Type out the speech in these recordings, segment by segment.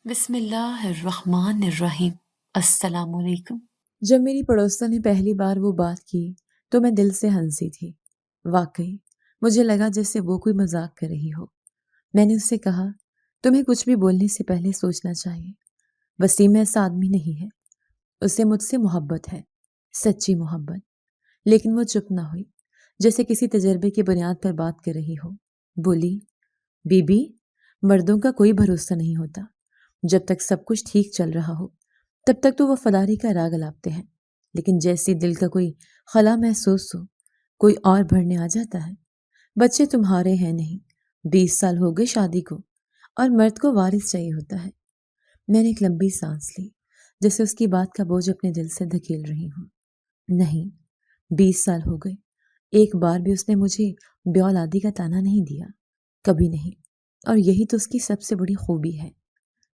بسم اللہ الرحمن الرحیم۔ السلام علیکم۔ جب میری پڑوسن نے پہلی بار وہ بات کی تو میں دل سے ہنسی تھی۔ واقعی مجھے لگا جیسے وہ کوئی مذاق کر رہی ہو۔ میں نے اس سے کہا، تمہیں کچھ بھی بولنے سے پہلے سوچنا چاہیے۔ وسیم ایسا آدمی نہیں ہے، اسے مجھ سے محبت ہے، سچی محبت۔ لیکن وہ چپ نہ ہوئی، جیسے کسی تجربے کی بنیاد پر بات کر رہی ہو۔ بولی، بی بی، مردوں کا کوئی بھروسہ نہیں ہوتا۔ جب تک سب کچھ ٹھیک چل رہا ہو تب تک تو وہ فداری کا راگ الاپتے ہیں، لیکن جیسی دل کا کوئی خلا محسوس ہو، کوئی اور بھرنے آ جاتا ہے۔ بچے تمہارے ہیں نہیں، 20 سال ہو گئے شادی کو، اور مرد کو وارث چاہیے ہوتا ہے۔ میں نے ایک لمبی سانس لی، جیسے اس کی بات کا بوجھ اپنے دل سے دھکیل رہی ہوں۔ نہیں، 20 سال ہو گئے، ایک بار بھی اس نے مجھے بے اولادی کا طعنہ نہیں دیا، کبھی نہیں۔ اور یہی تو اس کی سب سے بڑی خوبی ہے،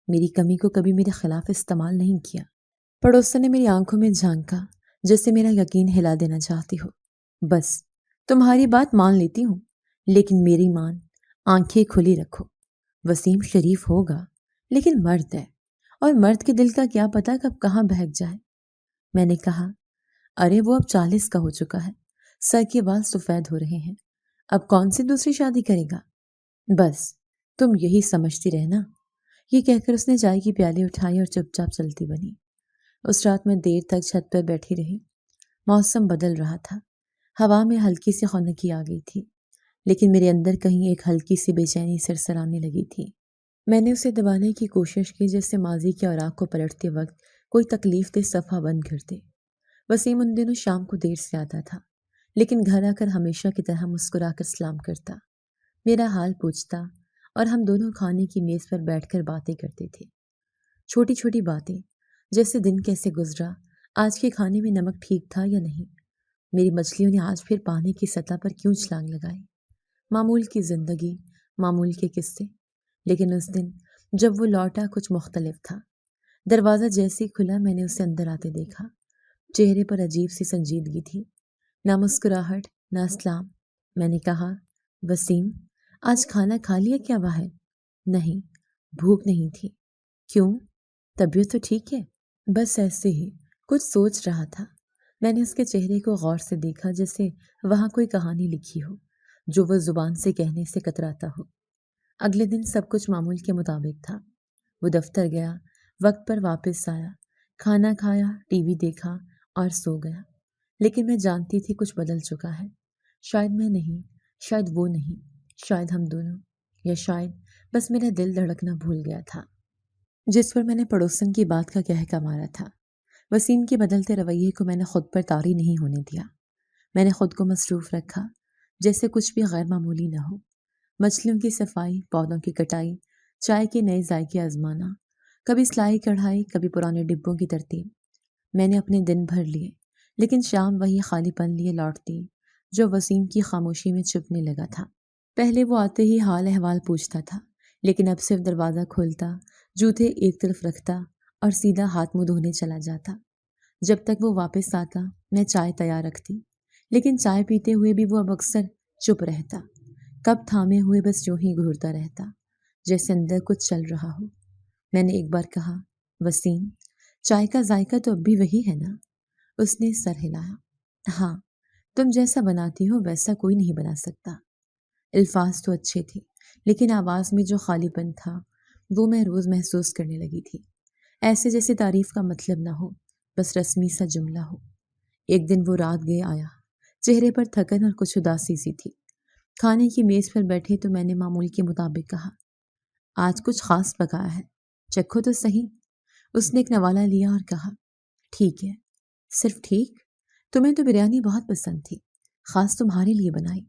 میری کمی کو کبھی میرے خلاف استعمال نہیں کیا۔ پڑوسن نے میری آنکھوں میں جھانکا، جیسے میرا یقین ہلا دینا چاہتی ہو۔ بس تمہاری بات مان لیتی ہوں، لیکن میری مان، آنکھیں کھلی رکھو۔ وسیم شریف ہوگا لیکن مرد ہے، اور مرد کے دل کا کیا پتہ کب کہاں بہک جائے۔ میں نے کہا، ارے وہ اب 40 کا ہو چکا ہے، سر کے بال سفید ہو رہے ہیں، اب کون سی دوسری شادی کرے گا؟ بس تم یہی سمجھتی رہنا۔ یہ کہہ کر اس نے چائے کی پیالی اٹھائی اور چپ چاپ چلتی بنی۔ اس رات میں دیر تک چھت پر بیٹھی رہی۔ موسم بدل رہا تھا، ہوا میں ہلکی سی خنکی آ گئی تھی، لیکن میرے اندر کہیں ایک ہلکی سی بے چینی سرسرانے لگی تھی۔ میں نے اسے دبانے کی کوشش کی، جیسے ماضی کے اوراق کو پلٹتے وقت کوئی تکلیف دہ صفحہ بند کر دے۔ وسیم ان دنوں شام کو دیر سے آتا تھا، لیکن گھر آ کر ہمیشہ کی طرح مسکرا کر سلام کرتا، میرا حال پوچھتا، اور ہم دونوں کھانے کی میز پر بیٹھ کر باتیں کرتے تھے۔ چھوٹی چھوٹی باتیں، جیسے دن کیسے گزرا، آج کے کھانے میں نمک ٹھیک تھا یا نہیں، میری مچھلیوں نے آج پھر پانی کی سطح پر کیوں چھلانگ لگائی۔ معمول کی زندگی، معمول کے قصے۔ لیکن اس دن جب وہ لوٹا کچھ مختلف تھا۔ دروازہ جیسے کھلا میں نے اسے اندر آتے دیکھا۔ چہرے پر عجیب سی سنجیدگی تھی، نہ مسکراہٹ نہ سلام۔ میں نے کہا، وسیم، آج کھانا کھا لیا کیا باہر؟ نہیں، بھوک نہیں تھی۔ کیوں؟ طبیعت تو ٹھیک ہے؟ بس ایسے ہی، کچھ سوچ رہا تھا۔ میں نے اس کے چہرے کو غور سے دیکھا، جیسے وہاں کوئی کہانی لکھی ہو جو وہ زبان سے کہنے سے کتراتا ہو۔ اگلے دن سب کچھ معمول کے مطابق تھا۔ وہ دفتر گیا، وقت پر واپس آیا، کھانا کھایا، ٹی وی دیکھا اور سو گیا۔ لیکن میں جانتی تھی کچھ بدل چکا ہے۔ شاید میں نہیں، شاید وہ نہیں، شاید ہم دونوں، یا شاید بس میرا دل دھڑکنا بھول گیا تھا، جس پر میں نے پڑوسن کی بات کا کہکا مارا تھا۔ وسیم کے بدلتے رویے کو میں نے خود پر طاری نہیں ہونے دیا۔ میں نے خود کو مصروف رکھا، جیسے کچھ بھی غیر معمولی نہ ہو۔ مچھلیوں کی صفائی، پودوں کی کٹائی، چائے کے نئے ذائقے آزمانا، کبھی سلائی کڑھائی، کبھی پرانے ڈبوں کی ترتیب۔ میں نے اپنے دن بھر لیے، لیکن شام وہی خالی پن لیے لوٹتی جو وسیم کی خاموشی میں چھپنے لگا تھا۔ پہلے وہ آتے ہی حال احوال پوچھتا تھا، لیکن اب صرف دروازہ کھولتا، جوتے ایک طرف رکھتا اور سیدھا ہاتھ منہ دھونے چلا جاتا۔ جب تک وہ واپس آتا میں چائے تیار رکھتی، لیکن چائے پیتے ہوئے بھی وہ اب اکثر چپ رہتا، کب تھامے ہوئے بس یوں ہی گھورتا رہتا، جیسے اندر کچھ چل رہا ہو۔ میں نے ایک بار کہا، وسیم، چائے کا ذائقہ تو اب بھی وہی ہے نا؟ اس نے سر ہلایا۔ ہاں، تم جیسا بناتی ہو ویسا کوئی نہیں بنا سکتا۔ الفاظ تو اچھے تھے، لیکن آواز میں جو خالی پن تھا وہ میں روز محسوس کرنے لگی تھی، ایسے جیسے تعریف کا مطلب نہ ہو، بس رسمی سا جملہ ہو۔ ایک دن وہ رات گئے آیا، چہرے پر تھکن اور کچھ اداسی سی تھی۔ کھانے کی میز پر بیٹھے تو میں نے معمول کے مطابق کہا، آج کچھ خاص پکایا ہے، چکھو تو صحیح۔ اس نے ایک نوالہ لیا اور کہا، ٹھیک ہے، صرف ٹھیک؟ تمہیں تو بریانی بہت پسند تھی، خاص تمہارے لیے بنائی۔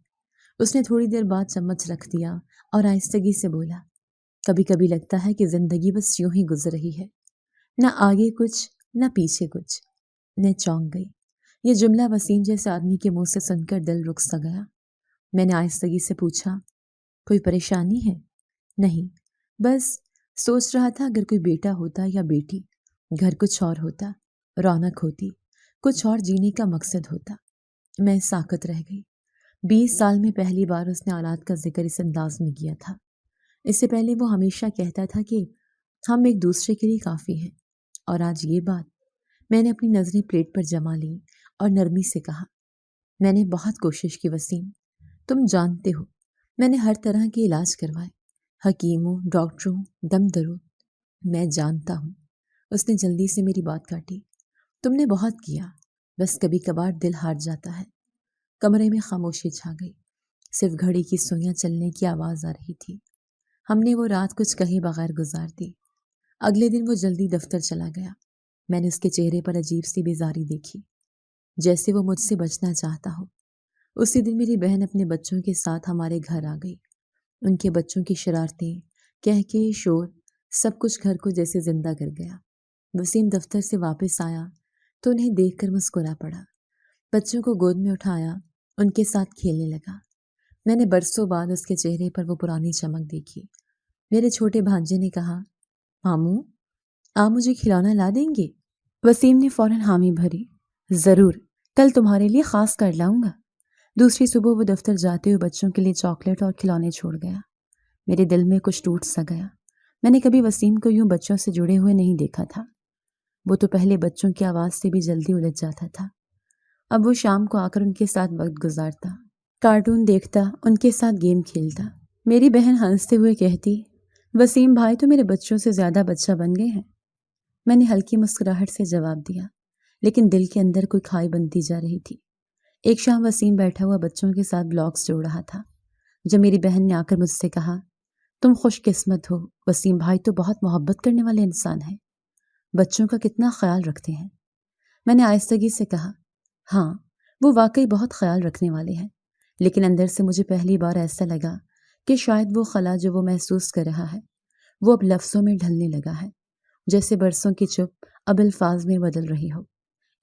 اس نے تھوڑی دیر بعد چمچ رکھ دیا اور آہستگی سے بولا، کبھی کبھی لگتا ہے کہ زندگی بس یوں ہی گزر رہی ہے، نہ آگے کچھ نہ پیچھے کچھ۔ میں چونک گئی، یہ جملہ وسیم جیسے آدمی کے منہ سے سن کر دل رک سا گیا۔ میں نے آہستگی سے پوچھا، کوئی پریشانی ہے؟ نہیں، بس سوچ رہا تھا اگر کوئی بیٹا ہوتا یا بیٹی، گھر کچھ اور ہوتا، رونق ہوتی، کچھ اور جینے کا مقصد ہوتا۔ میں ساکت رہ گئی۔ 20 سال میں پہلی بار اس نے اولاد کا ذکر اس انداز میں کیا تھا۔ اس سے پہلے وہ ہمیشہ کہتا تھا کہ ہم ایک دوسرے کے لیے کافی ہیں۔ اور آج یہ بات، میں نے اپنی نظریں پلیٹ پر جما لی اور نرمی سے کہا، میں نے بہت کوشش کی وسیم، تم جانتے ہو میں نے ہر طرح کے علاج کروائے، حکیموں، ڈاکٹروں، دم درو، میں جانتا ہوں۔ اس نے جلدی سے میری بات کاٹی، تم نے بہت کیا، بس کبھی کبھار دل ہار جاتا ہے۔ کمرے میں خاموشی چھا گئی، صرف گھڑی کی سوئیاں چلنے کی آواز آ رہی تھی۔ ہم نے وہ رات کچھ کہے بغیر گزار دی۔ اگلے دن وہ جلدی دفتر چلا گیا۔ میں نے اس کے چہرے پر عجیب سی بیزاری دیکھی، جیسے وہ مجھ سے بچنا چاہتا ہو۔ اسی دن میری بہن اپنے بچوں کے ساتھ ہمارے گھر آ گئی۔ ان کے بچوں کی شرارتیں، کہکے، شور، سب کچھ گھر کو جیسے زندہ کر گیا۔ وسیم دفتر سے واپس آیا تو انہیں دیکھ کر مسکرا پڑا، بچوں کو گود میں اٹھایا، ان کے ساتھ کھیلنے لگا۔ میں نے برسوں بعد اس کے چہرے پر وہ پرانی چمک دیکھی۔ میرے چھوٹے بھانجے نے کہا، ماموں، آپ مجھے کھلونا لا دیں گے؟ وسیم نے فوراً حامی بھری، ضرور، کل تمہارے لیے خاص کر لاؤں گا۔ دوسری صبح وہ دفتر جاتے ہوئے بچوں کے لیے چاکلیٹ اور کھلونے چھوڑ گیا۔ میرے دل میں کچھ ٹوٹ سا گیا۔ میں نے کبھی وسیم کو یوں بچوں سے جڑے ہوئے نہیں دیکھا تھا۔ وہ تو پہلے بچوں کی آواز سے بھی جلدی الجھ جاتا تھا۔ اب وہ شام کو آ کر ان کے ساتھ وقت گزارتا، کارٹون دیکھتا، ان کے ساتھ گیم کھیلتا۔ میری بہن ہنستے ہوئے کہتی، وسیم بھائی تو میرے بچوں سے زیادہ بچہ بن گئے ہیں۔ میں نے ہلکی مسکراہٹ سے جواب دیا، لیکن دل کے اندر کوئی کھائی بنتی جا رہی تھی۔ ایک شام وسیم بیٹھا ہوا بچوں کے ساتھ بلاکس جوڑ رہا تھا، جب میری بہن نے آ کر مجھ سے کہا، تم خوش قسمت ہو، وسیم بھائی تو بہت محبت کرنے والے انسان ہیں، بچوں کا کتنا خیال رکھتے ہیں۔ میں نے آہستگی سے کہا، ہاں، وہ واقعی بہت خیال رکھنے والے ہیں، لیکن اندر سے مجھے پہلی بار ایسا لگا کہ شاید وہ خلا جو وہ محسوس کر رہا ہے، وہ اب لفظوں میں ڈھلنے لگا ہے، جیسے برسوں کی چپ اب الفاظ میں بدل رہی ہو،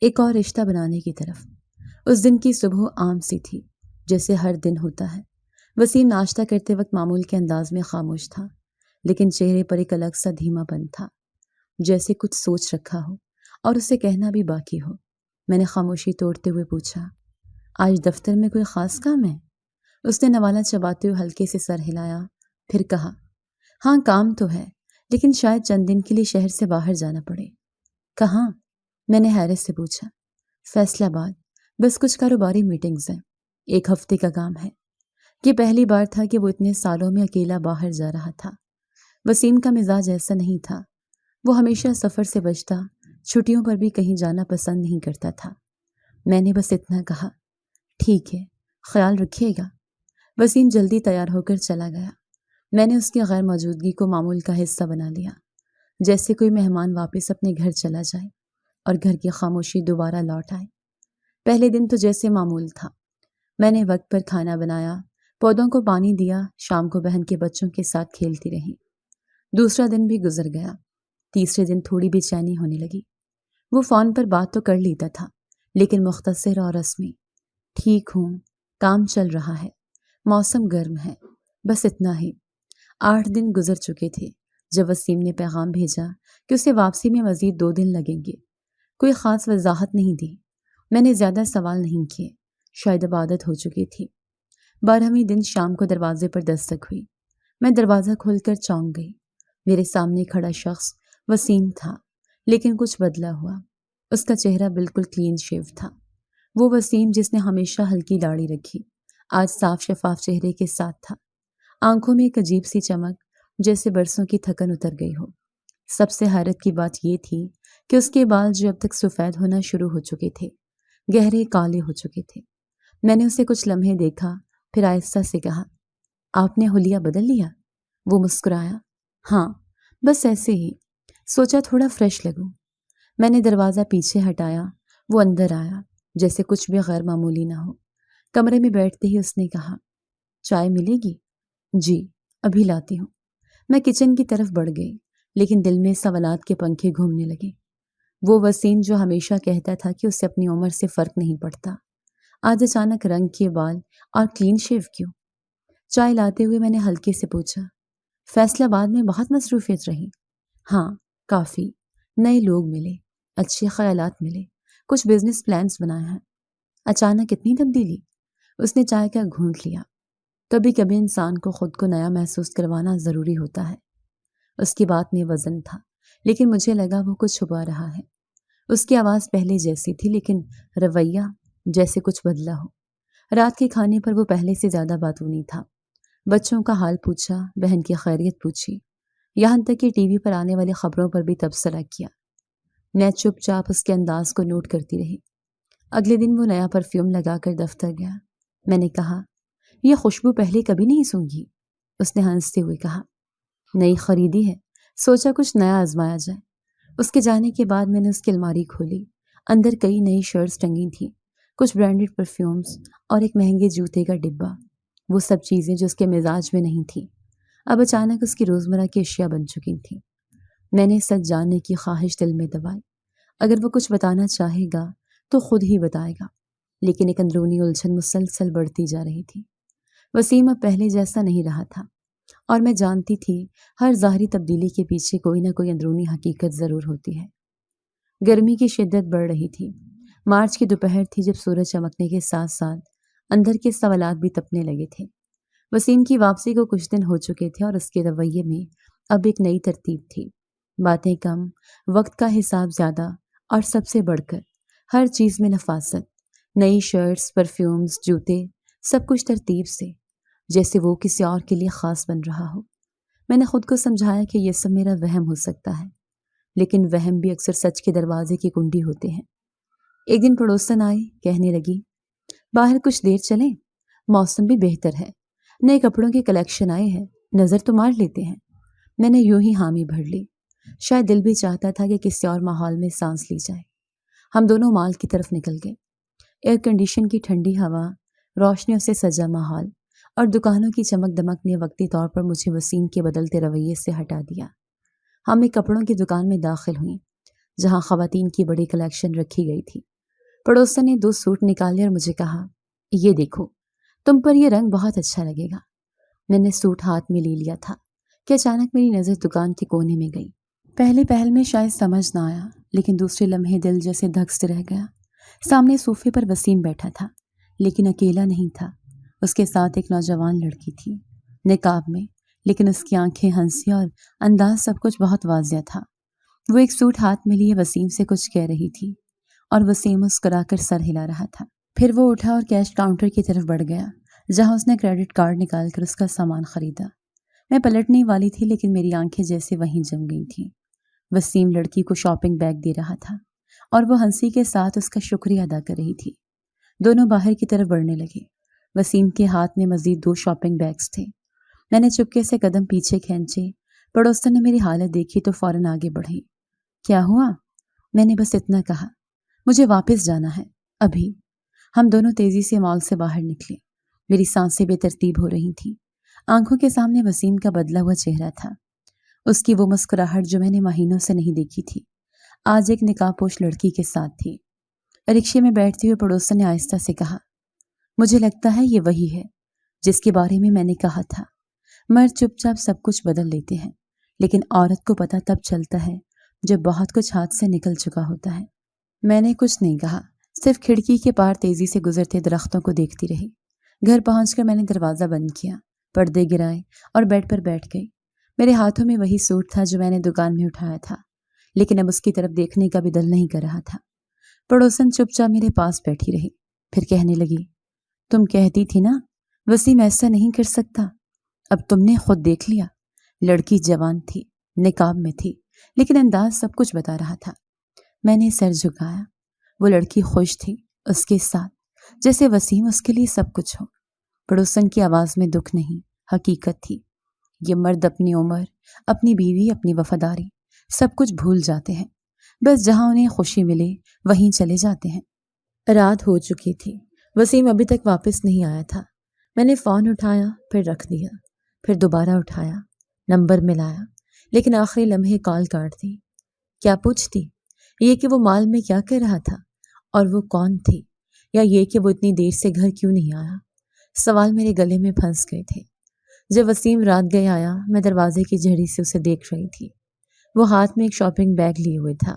ایک اور رشتہ بنانے کی طرف۔ اس دن کی صبح عام سی تھی، جیسے ہر دن ہوتا ہے۔ وسیم ناشتہ کرتے وقت معمول کے انداز میں خاموش تھا، لیکن چہرے پر ایک الگ سا دھیما پن تھا، جیسے کچھ سوچ رکھا ہو اور اسے کہنا بھی باقی ہو۔ میں نے خاموشی توڑتے ہوئے پوچھا، آج دفتر میں کوئی خاص کام ہے؟ اس نے نوالہ چباتے ہوئے ہلکے سے سر ہلایا، پھر کہا، ہاں کام تو ہے، لیکن شاید چند دن کے لیے شہر سے باہر جانا پڑے۔ کہاں؟ میں نے حیرت سے پوچھا۔ فیصل آباد، بس کچھ کاروباری میٹنگز ہیں، 1 ہفتے کا کام ہے۔ یہ پہلی بار تھا کہ وہ اتنے سالوں میں اکیلا باہر جا رہا تھا۔ وسیم کا مزاج ایسا نہیں تھا، وہ ہمیشہ سفر سے بچتا، چھٹیوں پر بھی کہیں جانا پسند نہیں کرتا تھا۔ میں نے بس اتنا کہا، ٹھیک ہے، خیال رکھیے گا۔ وسیم جلدی تیار ہو کر چلا گیا۔ میں نے اس کی غیر موجودگی کو معمول کا حصہ بنا لیا، جیسے کوئی مہمان واپس اپنے گھر چلا جائے اور گھر کی خاموشی دوبارہ لوٹ آئے۔ پہلے دن تو جیسے معمول تھا، میں نے وقت پر کھانا بنایا، پودوں کو پانی دیا، شام کو بہن کے بچوں کے ساتھ کھیلتی رہی۔ دوسرا دن بھی گزر گیا، تیسرے دن تھوڑی بے چینی ہونے لگی۔ وہ فون پر بات تو کر لیتا تھا، لیکن مختصر اور رسمی، ٹھیک ہوں، کام چل رہا ہے، موسم گرم ہے، بس اتنا ہی۔ 8 دن گزر چکے تھے جب وسیم نے پیغام بھیجا کہ اسے واپسی میں مزید 2 دن لگیں گے۔ کوئی خاص وضاحت نہیں دی، میں نے زیادہ سوال نہیں کیے، شاید اب عادت ہو چکی تھی۔ 12ویں دن شام کو دروازے پر دستک ہوئی۔ میں دروازہ کھول کر چونک گئی۔ میرے سامنے کھڑا شخص وسیم تھا، لیکن کچھ بدلا ہوا۔ اس کا چہرہ بالکل کلین شیو تھا۔ وہ وسیم جس نے ہمیشہ ہلکی داڑھی رکھی، آج صاف شفاف چہرے کے ساتھ تھا۔ آنکھوں میں ایک عجیب سی چمک، جیسے برسوں کی تھکن اتر گئی ہو۔ سب سے حیرت کی بات یہ تھی کہ اس کے بال جو اب تک سفید ہونا شروع ہو چکے تھے، گہرے کالے ہو چکے تھے۔ میں نے اسے کچھ لمحے دیکھا، پھر آہستہ سے کہا، آپ نے حلیہ بدل لیا؟ وہ مسکرایا، ہاں، بس ایسے ہی، سوچا تھوڑا فریش لگوں۔ میں نے دروازہ پیچھے ہٹایا، وہ اندر آیا، جیسے کچھ بھی غیر معمولی نہ ہو۔ کمرے میں بیٹھتے ہی اس نے کہا، چائے ملے گی؟ جی، ابھی لاتی ہوں۔ میں کچن کی طرف بڑھ گئی، لیکن دل میں سوالات کے پنکھے گھومنے لگے۔ وہ وسیم جو ہمیشہ کہتا تھا کہ اسے اپنی عمر سے فرق نہیں پڑتا، آج اچانک رنگ کے بال اور کلین شیو کیوں؟ چائے لاتے ہوئے میں نے ہلکے سے پوچھا، فیصل آباد میں بہت مصروفیت رہی؟ ہاں، کافی، نئے لوگ ملے، اچھے خیالات ملے، کچھ بزنس پلانز بنائے ہیں۔ اچانک اتنی تبدیلی؟ اس نے چائے کا گھونٹ لیا۔ کبھی کبھی انسان کو خود کو نیا محسوس کروانا ضروری ہوتا ہے۔ اس کی بات میں وزن تھا، لیکن مجھے لگا وہ کچھ چھپا رہا ہے۔ اس کی آواز پہلے جیسی تھی، لیکن رویہ جیسے کچھ بدلا ہو۔ رات کے کھانے پر وہ پہلے سے زیادہ باتونی تھا۔ بچوں کا حال پوچھا، بہن کی خیریت پوچھی، یہاں تک کہ ٹی وی پر آنے والی خبروں پر بھی تبصرہ کیا۔ میں چپ چاپ اس کے انداز کو نوٹ کرتی رہی۔ اگلے دن وہ نیا پرفیوم لگا کر دفتر گیا۔ میں نے کہا، یہ خوشبو پہلے کبھی نہیں سونگھی۔ اس نے ہنستے ہوئے کہا، نئی خریدی ہے، سوچا کچھ نیا آزمایا جائے۔ اس کے جانے کے بعد میں نے اس کی الماری کھولی۔ اندر کئی نئی شرٹس ٹنگی تھیں، کچھ برانڈڈ پرفیومز اور ایک مہنگے جوتے کا ڈبہ۔ وہ سب چیزیں جو اس کے مزاج میں نہیں تھیں، اب اچانک اس کی روزمرہ کی اشیاء بن چکی تھیں۔ میں نے سچ جاننے کی خواہش دل میں دبائی۔ اگر وہ کچھ بتانا چاہے گا تو خود ہی بتائے گا، لیکن ایک اندرونی الجھن مسلسل بڑھتی جا رہی تھی۔ وسیم اب پہلے جیسا نہیں رہا تھا، اور میں جانتی تھی ہر ظاہری تبدیلی کے پیچھے کوئی نہ کوئی اندرونی حقیقت ضرور ہوتی ہے۔ گرمی کی شدت بڑھ رہی تھی۔ مارچ کی دوپہر تھی جب سورج چمکنے کے ساتھ ساتھ اندر کے سوالات بھی تپنے لگے تھے۔ وسیم کی واپسی کو کچھ دن ہو چکے تھے اور اس کے رویے میں اب ایک نئی ترتیب تھی۔ باتیں کم، وقت کا حساب زیادہ، اور سب سے بڑھ کر ہر چیز میں نفاست۔ نئی شرٹس، پرفیومز، جوتے، سب کچھ ترتیب سے، جیسے وہ کسی اور کے لیے خاص بن رہا ہو۔ میں نے خود کو سمجھایا کہ یہ سب میرا وہم ہو سکتا ہے، لیکن وہم بھی اکثر سچ کے دروازے کی کنڈی ہوتے ہیں۔ ایک دن پڑوسن آئی، کہنے لگی، باہر کچھ دیر چلیں، موسم بھی بہتر ہے، نئے کپڑوں کے کلیکشن آئے ہیں، نظر تو مار لیتے ہیں۔ میں نے یوں ہی حامی بھر لی۔ شاید دل بھی چاہتا تھا کہ کسی اور ماحول میں سانس لی جائے۔ ہم دونوں مال کی طرف نکل گئے۔ ایئر کنڈیشن کی ٹھنڈی ہوا، روشنیوں سے سجا ماحول اور دکانوں کی چمک دمک نے وقتی طور پر مجھے وسیم کے بدلتے رویے سے ہٹا دیا۔ ہم ایک کپڑوں کی دکان میں داخل ہوئیں، جہاں خواتین کی بڑی کلیکشن رکھی گئی تھی۔ پڑوسن نے 2 سوٹ نکالے اور مجھے کہا، یہ دیکھو، تم پر یہ رنگ بہت اچھا لگے گا۔ میں نے سوٹ ہاتھ میں لے لیا تھا کہ اچانک میری نظر دکان کے کونے میں گئی۔ پہلے پہل میں شاید سمجھ نہ آیا، لیکن دوسرے لمحے دل جیسے دھک سے رہ گیا۔ سامنے صوفے پر وسیم بیٹھا تھا، لیکن اکیلا نہیں تھا۔ اس کے ساتھ ایک نوجوان لڑکی تھی، نقاب میں، لیکن اس کی آنکھیں، ہنسی اور انداز سب کچھ بہت واضح تھا۔ وہ ایک سوٹ ہاتھ میں لیے وسیم سے کچھ کہہ رہی تھی، اور وسیم مسکرا کر سر ہلا رہا تھا۔ پھر وہ اٹھا اور کیش کاؤنٹر کی طرف بڑھ گیا، جہاں اس نے کریڈٹ کارڈ نکال کر اس کا سامان خریدا۔ میں پلٹنے والی تھی، لیکن میری آنکھیں جیسے وہیں جم گئی تھیں۔ وسیم لڑکی کو شاپنگ بیگ دے رہا تھا، اور وہ ہنسی کے ساتھ اس کا شکریہ ادا کر رہی تھی۔ دونوں باہر کی طرف بڑھنے لگے۔ وسیم کے ہاتھ میں مزید 2 شاپنگ بیگز تھے۔ میں نے چپکے سے قدم پیچھے کھینچے۔ پڑوسن نے میری حالت دیکھی تو فوراً آگے بڑھی۔ کیا ہوا؟ میں نے بس اتنا کہا، مجھے واپس جانا ہے، ابھی۔ ہم دونوں تیزی سے مال سے باہر نکلے۔ میری سانسیں بے ترتیب ہو رہی تھیں۔ آنکھوں کے سامنے وسیم کا بدلا ہوا چہرہ تھا، اس کی وہ مسکراہٹ جو میں نے مہینوں سے نہیں دیکھی تھی، آج ایک نقاب پوش لڑکی کے ساتھ تھی۔ رکشے میں بیٹھتے ہوئے پڑوسن نے آہستہ سے کہا، مجھے لگتا ہے یہ وہی ہے جس کے بارے میں نے کہا تھا۔ مرد چپ چاپ سب کچھ بدل لیتے ہیں، لیکن عورت کو پتہ تب چلتا ہے جب بہت کچھ ہاتھ سے نکل چکا ہوتا ہے۔ میں نے کچھ نہیں کہا، صرف کھڑکی کے پار تیزی سے گزرتے درختوں کو دیکھتی رہی۔ گھر پہنچ کر میں نے دروازہ بند کیا، پردے گرائے اور بیڈ پر بیٹھ گئی۔ میرے ہاتھوں میں وہی سوٹ تھا جو میں نے دکان میں اٹھایا تھا، لیکن اب اس کی طرف دیکھنے کا بھی دل نہیں کر رہا تھا۔ پڑوسن چپ چاپ میرے پاس بیٹھی رہی، پھر کہنے لگی، تم کہتی تھی نا وسیم ایسا نہیں کر سکتا، اب تم نے خود دیکھ لیا۔ لڑکی جوان تھی، نقاب میں تھی، لیکن انداز سب کچھ بتا رہا تھا۔ میں نے سر جھکایا۔ وہ لڑکی خوش تھی اس کے ساتھ، جیسے وسیم اس کے لیے سب کچھ ہو۔ پڑوسن کی آواز میں دکھ نہیں، حقیقت تھی۔ یہ مرد اپنی عمر، اپنی بیوی، اپنی وفاداری، سب کچھ بھول جاتے ہیں، بس جہاں انہیں خوشی ملے وہیں چلے جاتے ہیں۔ رات ہو چکی تھی، وسیم ابھی تک واپس نہیں آیا تھا۔ میں نے فون اٹھایا، پھر رکھ دیا، پھر دوبارہ اٹھایا، نمبر ملایا، لیکن آخری لمحے کال کاٹ دی۔ کیا پوچھتی؟ یہ کہ وہ مال میں کیا کر رہا تھا، اور وہ کون تھی، یا یہ کہ وہ اتنی دیر سے گھر کیوں نہیں آیا؟ سوال میرے گلے میں پھنس گئے تھے۔ جب وسیم رات گئے آیا، میں دروازے کی جھڑی سے اسے دیکھ رہی تھی۔ وہ ہاتھ میں ایک شاپنگ بیگ لیے ہوئے تھا،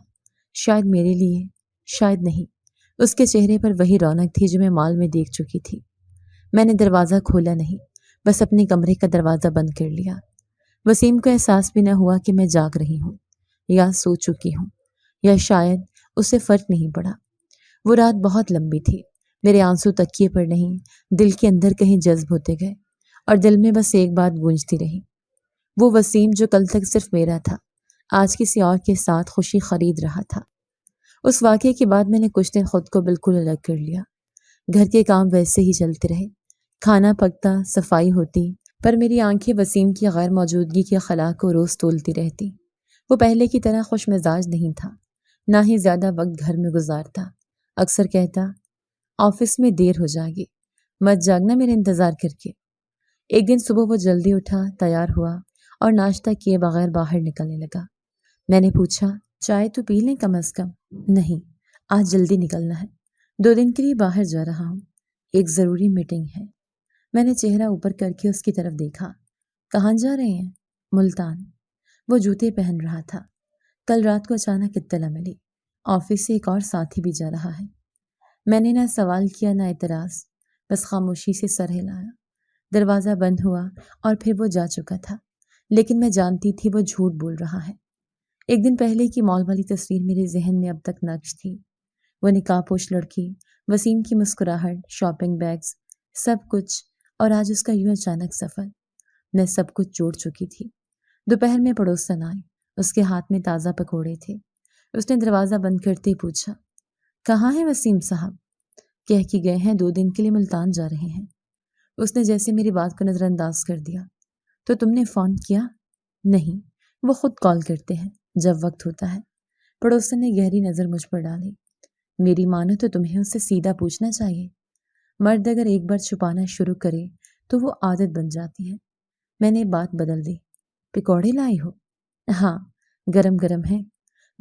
شاید میرے لیے، شاید نہیں۔ اس کے چہرے پر وہی رونق تھی جو میں مال میں دیکھ چکی تھی۔ میں نے دروازہ کھولا نہیں، بس اپنے کمرے کا دروازہ بند کر لیا۔ وسیم کو احساس بھی نہ ہوا کہ میں جاگ رہی ہوں یا سو چکی ہوں، یا شاید اسے فرق نہیں پڑا۔ وہ رات بہت لمبی تھی، میرے آنسو تکیے پر نہیں، دل کے اندر کہیں جذب ہوتے گئے، اور دل میں بس ایک بات گونجتی رہی، وہ وسیم جو کل تک صرف میرا تھا، آج کسی اور کے ساتھ خوشی خرید رہا تھا۔ اس واقعے کے بعد میں نے کچھ دن خود کو بالکل الگ کر لیا۔ گھر کے کام ویسے ہی چلتے رہے، کھانا پکتا، صفائی ہوتی، پر میری آنکھیں وسیم کی غیر موجودگی کے خلا کو روز تولتی رہتی۔ وہ پہلے کی طرح خوش مزاج نہیں تھا، نہ ہی زیادہ وقت گھر میں گزارتا۔ اکثر کہتا، آفس میں دیر ہو جائے گی، مت جاگنا میرے انتظار کر کے۔ ایک دن صبح وہ جلدی اٹھا، تیار ہوا اور ناشتہ کیے بغیر باہر نکلنے لگا۔ میں نے پوچھا، چائے تو پی لیں کم از کم؟ نہیں، آج جلدی نکلنا ہے، 2 دن کے لیے باہر جا رہا ہوں، ایک ضروری میٹنگ ہے۔ میں نے چہرہ اوپر کر کے اس کی طرف دیکھا۔ کہاں جا رہے ہیں؟ ملتان۔ وہ جوتے پہن رہا تھا۔ کل رات کو اچانک اطلاع ملی، آفس سے ایک اور ساتھی بھی جا رہا ہے۔ میں نے نہ سوال کیا نہ اعتراض، بس خاموشی سے سر ہلایا۔ دروازہ بند ہوا اور پھر وہ جا چکا تھا، لیکن میں جانتی تھی وہ جھوٹ بول رہا ہے۔ ایک دن پہلے کی مال والی تصویر میرے ذہن میں اب تک نقش تھی، وہ نقاب پوش لڑکی، وسیم کی مسکراہٹ، شاپنگ بیگز، سب کچھ، اور آج اس کا یوں اچانک سفر۔ میں سب کچھ جوڑ چکی تھی۔ دوپہر میں پڑوسن آئی، اس کے ہاتھ میں تازہ پکوڑے تھے۔ اس نے دروازہ بند کرتے ہی پوچھا، کہاں ہے وسیم صاحب؟ کہہ کے گئے ہیں 2 دن کے لیے ملتان جا رہے ہیں۔ اس نے جیسے میری بات کو نظر انداز کر دیا۔ تو تم نے فون کیا؟ نہیں، وہ خود کال کرتے ہیں جب وقت ہوتا ہے۔ پڑوسن نے گہری نظر مجھ پر ڈالی۔ میری مانو تو تمہیں اس سے سیدھا پوچھنا چاہیے۔ مرد اگر ایک بار چھپانا شروع کرے تو وہ عادت بن جاتی ہے۔ میں نے بات بدل دی، پکوڑے لائی ہو؟ ہاں، گرم گرم ہیں،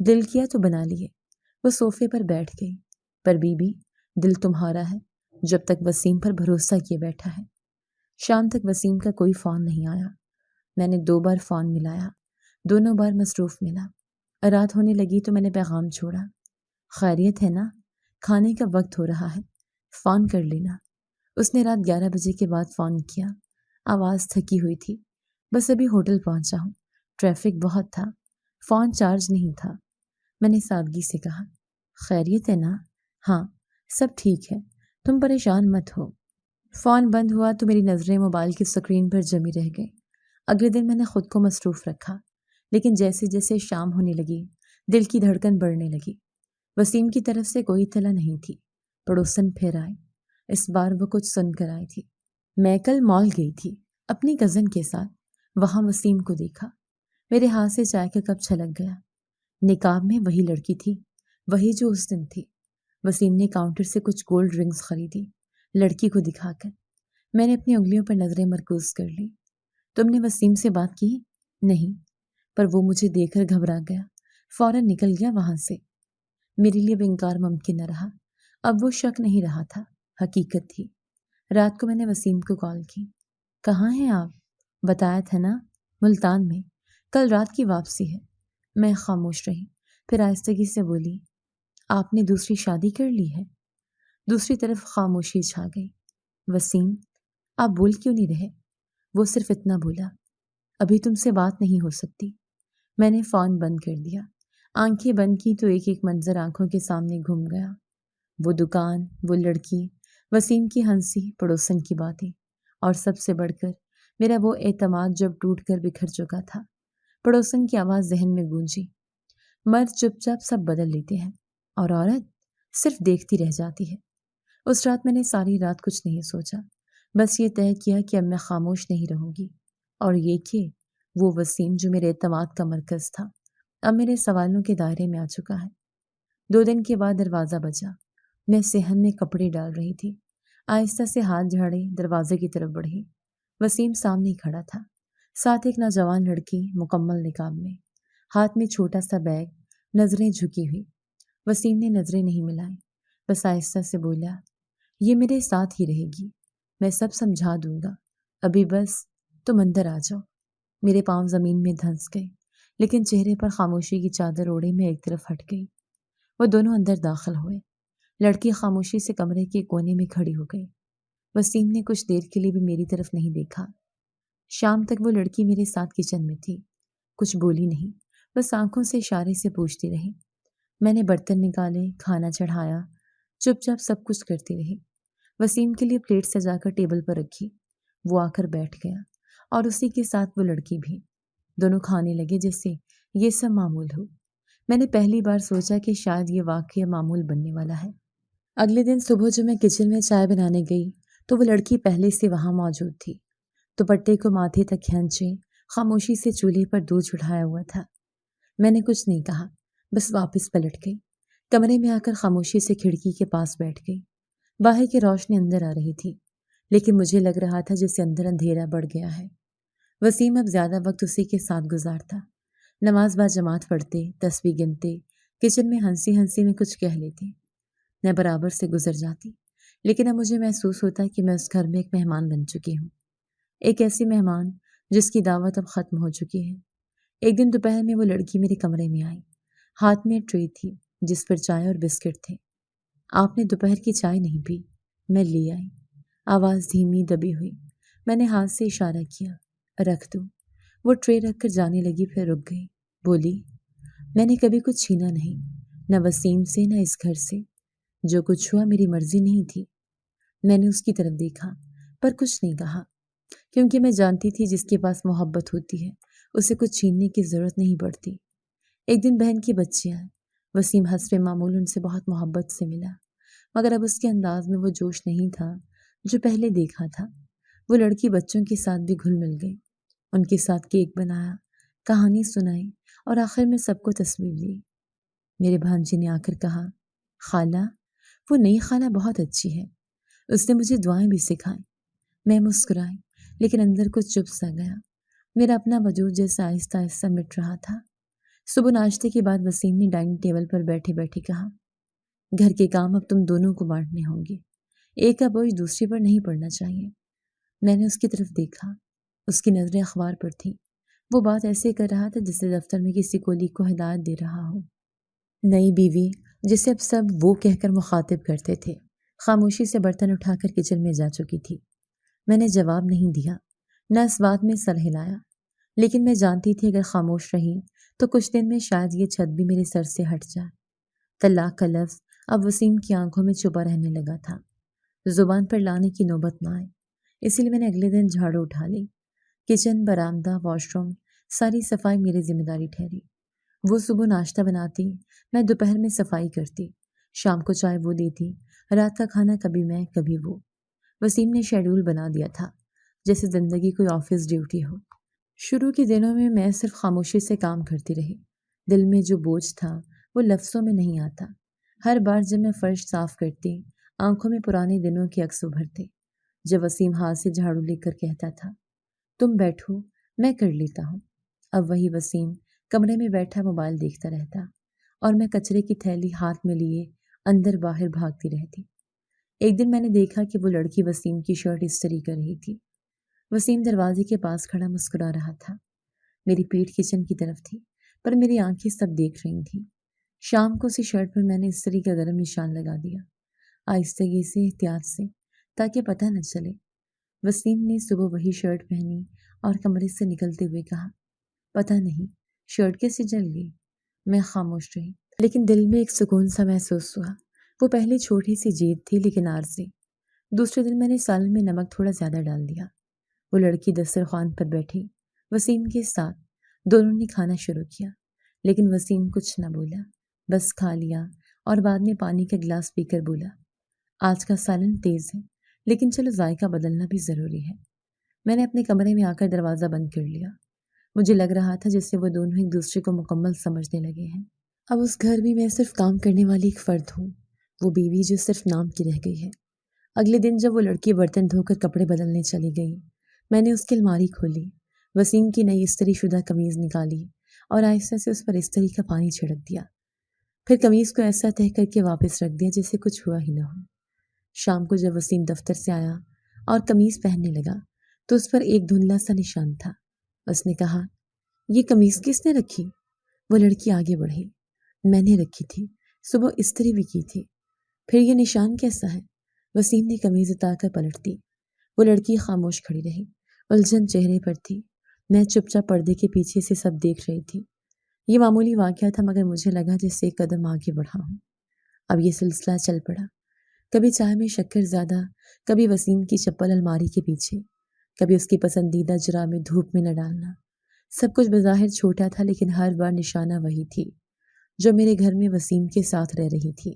دل کیا تو بنا لیے۔ وہ صوفے پر بیٹھ گئی۔ پر بی بی، دل تمہارا ہے جب تک وسیم پر بھروسہ کیے بیٹھا ہے۔ شام تک وسیم کا کوئی فون نہیں آیا۔ میں نے 2 بار فون ملایا، دونوں بار مصروف ملا۔ رات ہونے لگی تو میں نے پیغام چھوڑا، خیریت ہے نا؟ کھانے کا وقت ہو رہا ہے، فون کر لینا۔ اس نے رات 11 بجے کے بعد فون کیا۔ آواز تھکی ہوئی تھی، بس ابھی ہوٹل پہنچا ہوں، ٹریفک بہت تھا، فون چارج نہیں تھا۔ میں نے سادگی سے کہا، خیریت ہے نا؟ ہاں، سب ٹھیک ہے، تم پریشان مت ہو۔ فون بند ہوا تو میری نظریں موبائل کی اسکرین پر جمی رہ گئی۔ اگلے دن میں نے خود کو مصروف رکھا، لیکن جیسے جیسے شام ہونے لگی، دل کی دھڑکن بڑھنے لگی۔ وسیم کی طرف سے کوئی اطلاع نہیں تھی۔ پڑوسن پھر آئے، اس بار وہ کچھ سن کر آئی تھی۔ میں کل مال گئی تھی اپنی کزن کے ساتھ، وہاں وسیم کو دیکھا۔ میرے ہاتھ سے چائے کا کپ چھلک گیا۔ نقاب میں وہی لڑکی تھی، وہی جو اس دن تھی۔ وسیم نے کاؤنٹر سے کچھ گولڈ رنگز خریدی، لڑکی کو دکھا کر۔ میں نے اپنی انگلیوں پر نظریں مرکوز کر لی۔ تم نے وسیم سے بات کی؟ نہیں، پر وہ مجھے دیکھ کر گھبرا گیا، فوراً نکل گیا وہاں سے۔ میرے لیے وہ انکار ممکن نہ رہا۔ اب وہ شک نہیں رہا تھا، حقیقت تھی۔ رات کو میں نے وسیم کو کال کی، کہاں ہیں آپ؟ بتایا تھا نا، ملتان میں، کل رات کی واپسی ہے۔ میں خاموش رہی، پھر آہستگی سے بولی، آپ نے دوسری شادی کر لی ہے؟ دوسری طرف خاموشی چھا گئی۔ وسیم، آپ بول کیوں نہیں رہے؟ وہ صرف اتنا بولا، ابھی تم سے بات نہیں ہو سکتی۔ میں نے فون بند کر دیا، آنکھیں بند کی تو ایک ایک منظر آنکھوں کے سامنے گھوم گیا۔ وہ دکان، وہ لڑکی، وسیم کی ہنسی، پڑوسن کی باتیں، اور سب سے بڑھ کر میرا وہ اعتماد جب ٹوٹ کر بکھر چکا تھا۔ پڑوسن کی آواز ذہن میں گونجی، مرد چپ چاپ سب بدل لیتے ہیں اور عورت صرف دیکھتی رہ جاتی ہے۔ اس رات میں نے ساری رات کچھ نہیں سوچا، بس یہ طے کیا کہ اب میں خاموش نہیں رہوں گی، اور یہ کہ وہ وسیم جو میرے اعتماد کا مرکز تھا اب میرے سوالوں کے دائرے میں آ چکا ہے۔ 2 دن کے بعد دروازہ بجا۔ میں صحن میں کپڑے ڈال رہی تھی، آہستہ سے ہاتھ جھاڑے دروازے کی طرف بڑھی۔ وسیم سامنے ہی کھڑا تھا، ساتھ ایک نوجوان لڑکی مکمل نقاب میں، ہاتھ میں چھوٹا سا بیگ، نظریں جھکی ہوئی۔ وسیم نے نظریں نہیں ملائی، بس آہستہ سے بولا، یہ میرے ساتھ ہی رہے گی، میں سب سمجھا دوں گا، ابھی بس تم اندر آ جاؤ۔ میرے پاؤں زمین میں دھنس گئے، لیکن چہرے پر خاموشی کی چادر اوڑھے میں ایک طرف ہٹ گئی۔ وہ دونوں اندر داخل ہوئے۔ لڑکی خاموشی سے کمرے کے کونے میں کھڑی ہو گئی۔ وسیم نے کچھ دیر کے لیے بھی میری طرف نہیں دیکھا۔ شام تک وہ لڑکی میرے ساتھ کچن میں تھی، کچھ بولی نہیں، بس آنکھوں سے اشارے سے پوچھتی رہی۔ میں نے برتن نکالے، کھانا چڑھایا، چپ چاپ سب کچھ کرتی رہی۔ وسیم کے لیے پلیٹ سجا کر ٹیبل پر رکھی، وہ آ کر بیٹھ گیا اور اسی کے ساتھ وہ لڑکی بھی۔ دونوں کھانے لگے جیسے یہ سب معمول ہو۔ میں نے پہلی بار سوچا کہ شاید یہ واقعہ معمول بننے والا ہے۔ اگلے دن صبح جو میں کچن میں چائے بنانے گئی تو وہ لڑکی پہلے سے وہاں موجود تھی، دوپٹے کو ماتھے تک کھینچے خاموشی سے چولہے پر دودھ چڑھایا ہوا تھا۔ میں نے کچھ نہیں کہا، بس واپس پلٹ گئی، کمرے میں آ کر خاموشی سے کھڑکی کے پاس بیٹھ گئی۔ باہر کی روشنی اندر آ رہی تھی، لیکن مجھے لگ رہا تھا جیسے اندر اندھیرا بڑھ گیا ہے۔ وسیم اب زیادہ وقت اسی کے ساتھ گزارتا، نماز با جماعت پڑھتے، تسبیح گنتے، کچن میں ہنسی ہنسی میں کچھ کہہ لیتے۔ میں برابر سے گزر جاتی، لیکن اب مجھے محسوس ہوتا کہ میں اس گھر میں ایک مہمان بن چکی ہوں، ایک ایسی مہمان جس کی دعوت اب ختم ہو چکی ہے۔ ایک دن دوپہر میں وہ لڑکی میرے کمرے میں آئی، ہاتھ میں ٹرے تھی جس پر چائے اور بسکٹ تھے۔ آپ نے دوپہر کی چائے نہیں پی؟ میں لے آئی، آواز دھیمی دبی ہوئی۔ میں نے ہاتھ سے اشارہ کیا، رکھ دو۔ وہ ٹرے رکھ کر جانے لگی، پھر رک گئی، بولی، میں نے کبھی کچھ چھینا نہیں، نہ وسیم سے نہ اس گھر سے، جو کچھ ہوا میری مرضی نہیں تھی۔ میں نے اس کی طرف دیکھا پر کچھ نہیں کہا، کیونکہ میں جانتی تھی جس کے پاس محبت ہوتی ہے اسے کچھ چھیننے کی ضرورت نہیں پڑتی۔ ایک دن بہن کی بچے آئے، وسیم حسب معمول ان سے بہت محبت سے ملا، مگر اب اس کے انداز میں وہ جوش نہیں تھا جو پہلے دیکھا تھا۔ وہ لڑکی بچوں کے ساتھ بھی گھل مل گئی، ان کے ساتھ کیک بنایا، کہانی سنائی اور آخر میں سب کو تصویر دی۔ میرے بھانجی نے آ کر کہا، خالہ، وہ نئی خالہ بہت اچھی ہے، اس نے مجھے دعائیں بھی سکھائیں۔ میں مسکرائی، لیکن اندر کچھ چپ سا گیا، میرا اپنا وجود جیسا آہستہ آہستہ مٹ رہا تھا۔ صبح ناشتے کے بعد وسیم نے ڈائننگ ٹیبل پر بیٹھے بیٹھے کہا، گھر کے کام اب تم دونوں کو بانٹنے ہوں گے، ایک کا بوجھ دوسری پر نہیں پڑنا چاہیے۔ میں نے اس کی طرف دیکھا، اس کی نظریں اخبار پر تھیں۔ وہ بات ایسے کر رہا تھا جیسے دفتر میں کسی کولیگ کو ہدایت دے رہا ہو۔ نئی بیوی جسے اب سب وہ کہہ کر مخاطب کرتے تھے، خاموشی سے برتن اٹھا کر کچن میں جا چکی تھی۔ میں نے جواب نہیں دیا، نہ اس بات میں سر ہلایا، لیکن میں جانتی تھی اگر خاموش رہی تو کچھ دن میں شاید یہ چھت بھی میرے سر سے ہٹ جائے۔ طلاق کا لفظ اب وسیم کی آنکھوں میں چھپا رہنے لگا تھا، زبان پر لانے کی نوبت نہ آئے، اسی لیے میں نے اگلے دن جھاڑو اٹھا لی۔ کچن، برآمدہ، واش روم، ساری صفائی میری ذمہ داری ٹھہری۔ وہ صبح ناشتہ بناتی، میں دوپہر میں صفائی کرتی، شام کو چائے وہ دیتی، رات کا کھانا کبھی میں کبھی وہ۔ وسیم نے شیڈول بنا دیا تھا جیسے زندگی کوئی آفس ڈیوٹی ہو۔ شروع کے دنوں میں صرف خاموشی سے کام کرتی رہی، دل میں جو بوجھ تھا وہ لفظوں میں نہیں آتا۔ ہر بار جب میں فرش صاف کرتی، آنکھوں میں پرانے دنوں کے عکس ابھرتے، جب وسیم ہاتھ سے جھاڑو لے کر کہتا تھا، تم بیٹھو میں کر لیتا ہوں۔ اب وہی وسیم کمرے میں بیٹھا موبائل دیکھتا رہتا اور میں کچرے کی تھیلی ہاتھ میں لیے اندر باہر بھاگتی رہتی۔ ایک دن میں نے دیکھا کہ وہ لڑکی وسیم کی شرٹ استری کر رہی تھی۔ وسیم دروازے کے پاس کھڑا مسکرا رہا تھا، میری پیٹھ کچن کی طرف تھی، پر میری آنکھیں سب دیکھ رہی تھیں۔ شام کو اسی شرٹ پر میں نے استری کا گرم نشان لگا دیا، آہستگی سے، احتیاط سے، تاکہ پتہ نہ چلے۔ وسیم نے صبح وہی شرٹ پہنی اور کمرے سے نکلتے ہوئے کہا، پتہ نہیں شرٹ کیسے جل گئی۔ میں خاموش رہی، لیکن دل میں ایک سکون سا محسوس ہوا۔ وہ پہلے چھوٹی سی جیت تھی لیکن عارضی۔ دوسرے دن میں نے سالن میں نمک تھوڑا زیادہ ڈال دیا۔ وہ لڑکی دسترخوان پر بیٹھی وسیم کے ساتھ، دونوں نے کھانا شروع کیا، لیکن وسیم کچھ نہ بولا، بس کھا لیا اور بعد میں پانی کا گلاس پی کر بولا، آج کا سالن تیز ہے لیکن چلو ذائقہ بدلنا بھی ضروری ہے۔ میں نے اپنے کمرے میں آ کر دروازہ بند کر لیا۔ مجھے لگ رہا تھا جس سے وہ دونوں ایک دوسرے کو مکمل سمجھنے لگے ہیں۔ اب اس گھر میں صرف کام کرنے والی ایک فرد ہوں، وہ بیوی جو صرف نام کی رہ گئی ہے۔ اگلے دن جب وہ لڑکی برتن دھو کر کپڑے بدلنے چلی گئی، میں نے اس کی الماری کھولی، وسیم کی نئی استری شدہ قمیض نکالی اور آہستہ سے اس پر استری کا پانی چھڑک دیا، پھر قمیض کو ایسا تہہ کر کے واپس رکھ دیا جیسے کچھ ہوا ہی نہ ہو۔ شام کو جب وسیم دفتر سے آیا اور قمیض پہننے لگا تو اس پر ایک دھندلا سا نشان تھا۔ اس نے کہا، یہ قمیض کس نے رکھی؟ وہ لڑکی آگے بڑھی، میں نے رکھی تھی، صبح استری بھی کی تھی۔ پھر یہ نشان کیسا ہے؟ وسیم نے قمیض اتار کر پلٹ دی۔ وہ لڑکی خاموش کھڑی رہی، الجھن چہرے پر تھی۔ میں چپ چاپ پردے کے پیچھے سے سب دیکھ رہی تھی۔ یہ معمولی واقعہ تھا مگر مجھے لگا جیسے ایک قدم آگے بڑھا ہوں۔ اب یہ سلسلہ چل پڑا۔ کبھی چائے میں شکر زیادہ، کبھی وسیم کی چپل الماری کے پیچھے، کبھی اس کی پسندیدہ جرابیں دھوپ میں نہ ڈالنا۔ سب کچھ بظاہر چھوٹا تھا لیکن ہر بار نشانہ وہی تھی جو میرے گھر میں وسیم کے ساتھ رہ رہی تھی۔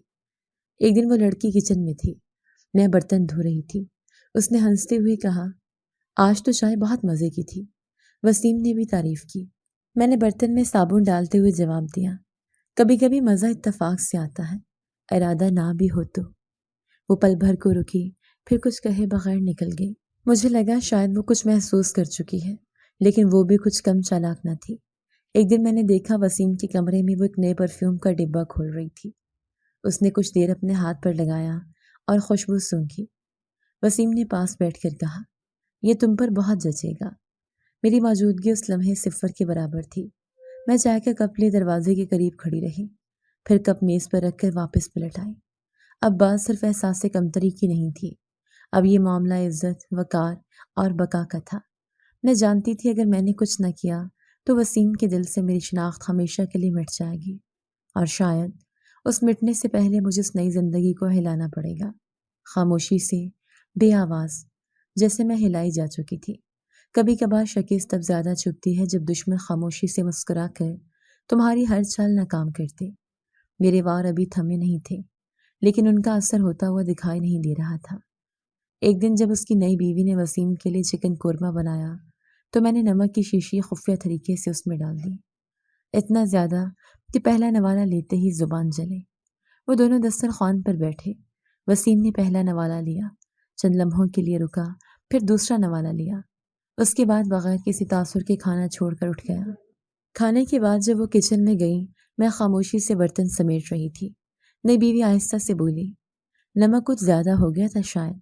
ایک دن وہ لڑکی کچن میں تھی، میں برتن دھو رہی تھی۔ اس نے ہنستے ہوئے کہا، آج تو چائے بہت مزے کی تھی۔ وسیم نے بھی تعریف کی۔ میں نے برتن میں صابن ڈالتے ہوئے جواب دیا، کبھی کبھی مزہ اتفاق سے آتا ہے، ارادہ نہ بھی ہو تو۔ وہ پل بھر کو رکی، پھر کچھ کہے بغیر نکل گئی۔ مجھے لگا شاید وہ کچھ محسوس کر چکی ہے، لیکن وہ بھی کچھ کم چالاک نہ تھی۔ ایک دن میں نے دیکھا وسیم کے کمرے میں وہ ایک نئے پرفیوم کا ڈبہ کھول رہی تھی۔ اس نے کچھ دیر اپنے ہاتھ پر لگایا اور خوشبو سونگھی۔ وسیم نے پاس بیٹھ کر کہا، یہ تم پر بہت جچے گا۔ میری موجودگی اس لمحے صفر کے برابر تھی۔ میں چائے کا کپ لے دروازے کے قریب کھڑی رہی، پھر کپ میز پر رکھ کر واپس پلٹ آئی۔ اب بات صرف احساس کمتری کی نہیں تھی، اب یہ معاملہ عزت، وقار اور بقا کا تھا۔ میں جانتی تھی اگر میں نے کچھ نہ کیا تو وسیم کے دل سے میری شناخت ہمیشہ کے لیے مٹ جائے گی، اور شاید اس مٹنے سے پہلے مجھے اس نئی زندگی کو ہلانا پڑے گا، خاموشی سے، بے آواز، جیسے میں ہلائی جا چکی تھی۔ کبھی کبھار شکست تب زیادہ چبھتی ہے جب دشمن خاموشی سے مسکرا کر تمہاری ہر چال ناکام کرتے۔ میرے وار ابھی تھمے نہیں تھے، لیکن ان کا اثر ہوتا ہوا دکھائی نہیں دے رہا تھا۔ ایک دن جب اس کی نئی بیوی نے وسیم کے لیے چکن قورمہ بنایا تو میں نے نمک کی شیشی خفیہ طریقے سے اس میں ڈال دی، اتنا زیادہ کہ پہلا نوالہ لیتے ہی زبان جلے۔ وہ دونوں دسترخوان پر بیٹھے۔ وسیم نے پہلا نوالہ لیا، چند لمحوں کے لیے رکا، پھر دوسرا نوالہ لیا۔ اس کے بعد بغیر کسی تاثر کے کھانا چھوڑ کر اٹھ گیا۔ کھانے کے بعد جب وہ کچن میں گئی، میں خاموشی سے برتن سمیٹ رہی تھی۔ نئی بیوی آہستہ سے بولی، نمک کچھ زیادہ ہو گیا تھا شاید،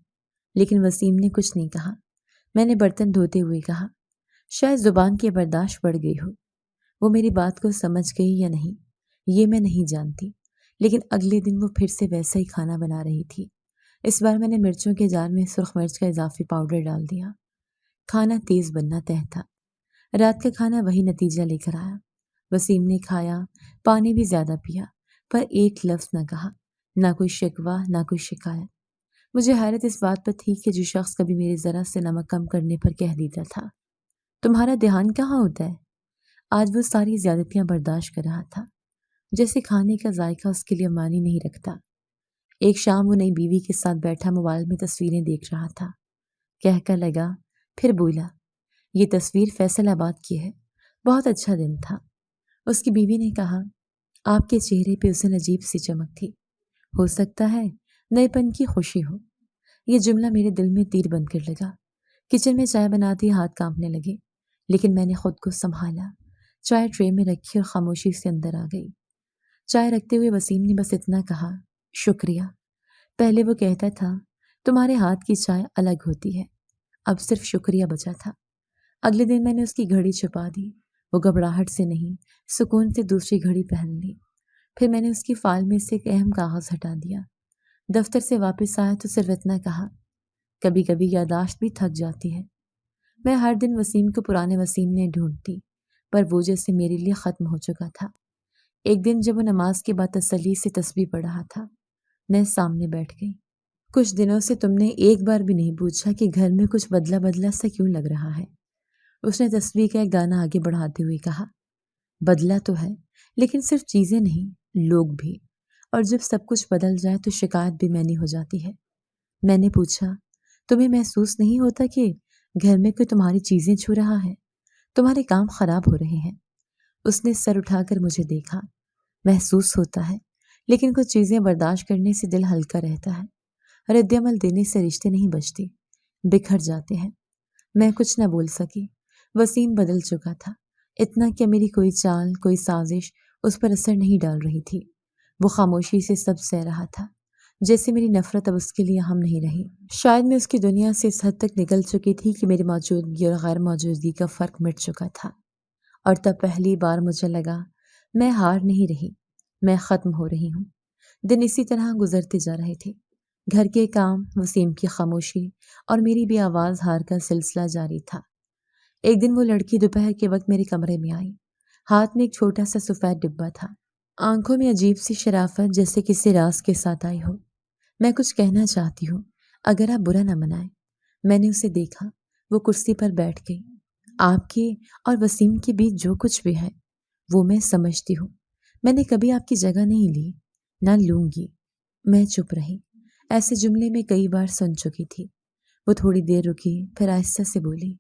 لیکن وسیم نے کچھ نہیں کہا۔ میں نے برتن دھوتے ہوئے کہا، شاید زبان کی برداشت بڑھ گئی ہو۔ وہ میری بات کو سمجھ گئی یا نہیں، یہ میں نہیں جانتی، لیکن اگلے دن وہ پھر سے ویسا ہی کھانا بنا رہی تھی۔ اس بار میں نے مرچوں کے جار میں سرخ مرچ کا اضافی پاؤڈر ڈال دیا۔ کھانا تیز بننا طے تھا۔ رات کا کھانا وہی نتیجہ لے کر آیا۔ وسیم نے کھایا، پانی بھی زیادہ پیا، پر ایک لفظ نہ کہا، نہ کوئی شکوہ، نہ کوئی شکایت۔ مجھے حیرت اس بات پر تھی کہ جو شخص کبھی میرے ذرا سے نمک کم کرنے پر کہہ دیتا تھا، تمہارا دھیان کہاں ہوتا ہے، آج وہ ساری زیادتیاں برداشت کر رہا تھا، جیسے کھانے کا ذائقہ اس کے لیے معنی نہیں رکھتا۔ ایک شام وہ نئی بیوی کے ساتھ بیٹھا موبائل میں تصویریں دیکھ رہا تھا، کہہ کر لگا، پھر بولا، یہ تصویر فیصل آباد کی ہے، بہت اچھا دن تھا۔ اس کی بیوی نے کہا، آپ کے چہرے پہ اس دن عجیب سی چمک تھی، ہو سکتا ہے نئے پن کی خوشی ہو۔ یہ جملہ میرے دل میں تیر بن کر لگا۔ کچن میں چائے بناتے ہاتھ کانپنے لگے، لیکن میں نے خود کو سنبھالا، چائے ٹرے میں رکھی اور خاموشی سے اندر آ گئی۔ چائے رکھتے ہوئے وسیم نے بس اتنا کہا، شکریہ۔ پہلے وہ کہتا تھا، تمہارے ہاتھ کی چائے الگ ہوتی ہے، اب صرف شکریہ بچا تھا۔ اگلے دن میں نے اس کی گھڑی چھپا دی، وہ گھبراہٹ سے نہیں، سکون سے دوسری گھڑی پہن لی۔ پھر میں نے اس کی فائل میں سے ایک اہم کاغذ ہٹا دیا۔ دفتر سے واپس آیا تو صرف اتنا کہا، کبھی کبھی یادداشت بھی تھک جاتی ہے۔ میں ہر دن وسیم کو پرانے وسیم نے ڈھونڈتی، پر وہ جیسے میرے لیے ختم ہو چکا تھا۔ ایک دن جب وہ نماز کے بعد تسلی سے تسبیح پڑھ رہا تھا، میں سامنے بیٹھ گئی۔ کچھ دنوں سے تم نے ایک بار بھی نہیں پوچھا کہ گھر میں کچھ بدلا بدلا سا کیوں لگ رہا ہے۔ اس نے تسبیح کا ایک دانہ آگے بڑھاتے ہوئے کہا، بدلا تو ہے، لیکن صرف چیزیں نہیں، لوگ بھی، اور جب سب کچھ بدل جائے تو شکایت بھی معنی ہو جاتی ہے۔ میں نے پوچھا، تمہیں محسوس نہیں ہوتا کہ گھر میں کوئی تمہاری چیزیں چھو رہا ہے، تمہارے کام خراب ہو رہے ہیں؟ اس نے سر اٹھا کر مجھے دیکھا، محسوس ہوتا ہے، لیکن کچھ چیزیں برداشت کرنے سے دل ہلکا رہتا ہے، رد عمل دینے سے رشتے نہیں بچتے، بکھر جاتے ہیں۔ میں کچھ نہ بول سکی۔ وسیم بدل چکا تھا، اتنا کہ میری کوئی چال، کوئی سازش اس پر اثر نہیں ڈال رہی تھی۔ وہ خاموشی سے سب سہ رہا تھا، جیسے میری نفرت اب اس کے لیے اہم نہیں رہی۔ شاید میں اس کی دنیا سے اس حد تک نکل چکی تھی کہ میری موجودگی اور غیر موجودگی کا فرق مٹ چکا تھا، اور تب پہلی بار مجھے لگا میں ہار نہیں رہی، میں ختم ہو رہی ہوں۔ دن اسی طرح گزرتے جا رہے تھے، گھر کے کام، وسیم کی خاموشی اور میری بے آواز ہار کا سلسلہ جاری تھا۔ ایک دن وہ لڑکی دوپہر کے وقت میرے کمرے میں آئی۔ ہاتھ میں ایک چھوٹا سا سفید ڈبہ تھا، آنکھوں میں عجیب سی شرافت، جیسے کسی راز کے ساتھ آئی ہو۔ میں کچھ کہنا چاہتی ہوں، اگر آپ برا نہ منائیں۔ میں نے اسے دیکھا، وہ کرسی پر بیٹھ گئی۔ آپ کے اور وسیم کے بیچ جو کچھ بھی ہے وہ میں سمجھتی ہوں۔ میں نے کبھی آپ کی جگہ نہیں لی، نہ لوں گی۔ میں چپ رہی، ایسے جملے میں کئی بار سن چکی تھی۔ وہ تھوڑی دیر رکی، پھر آہستہ سے بولی،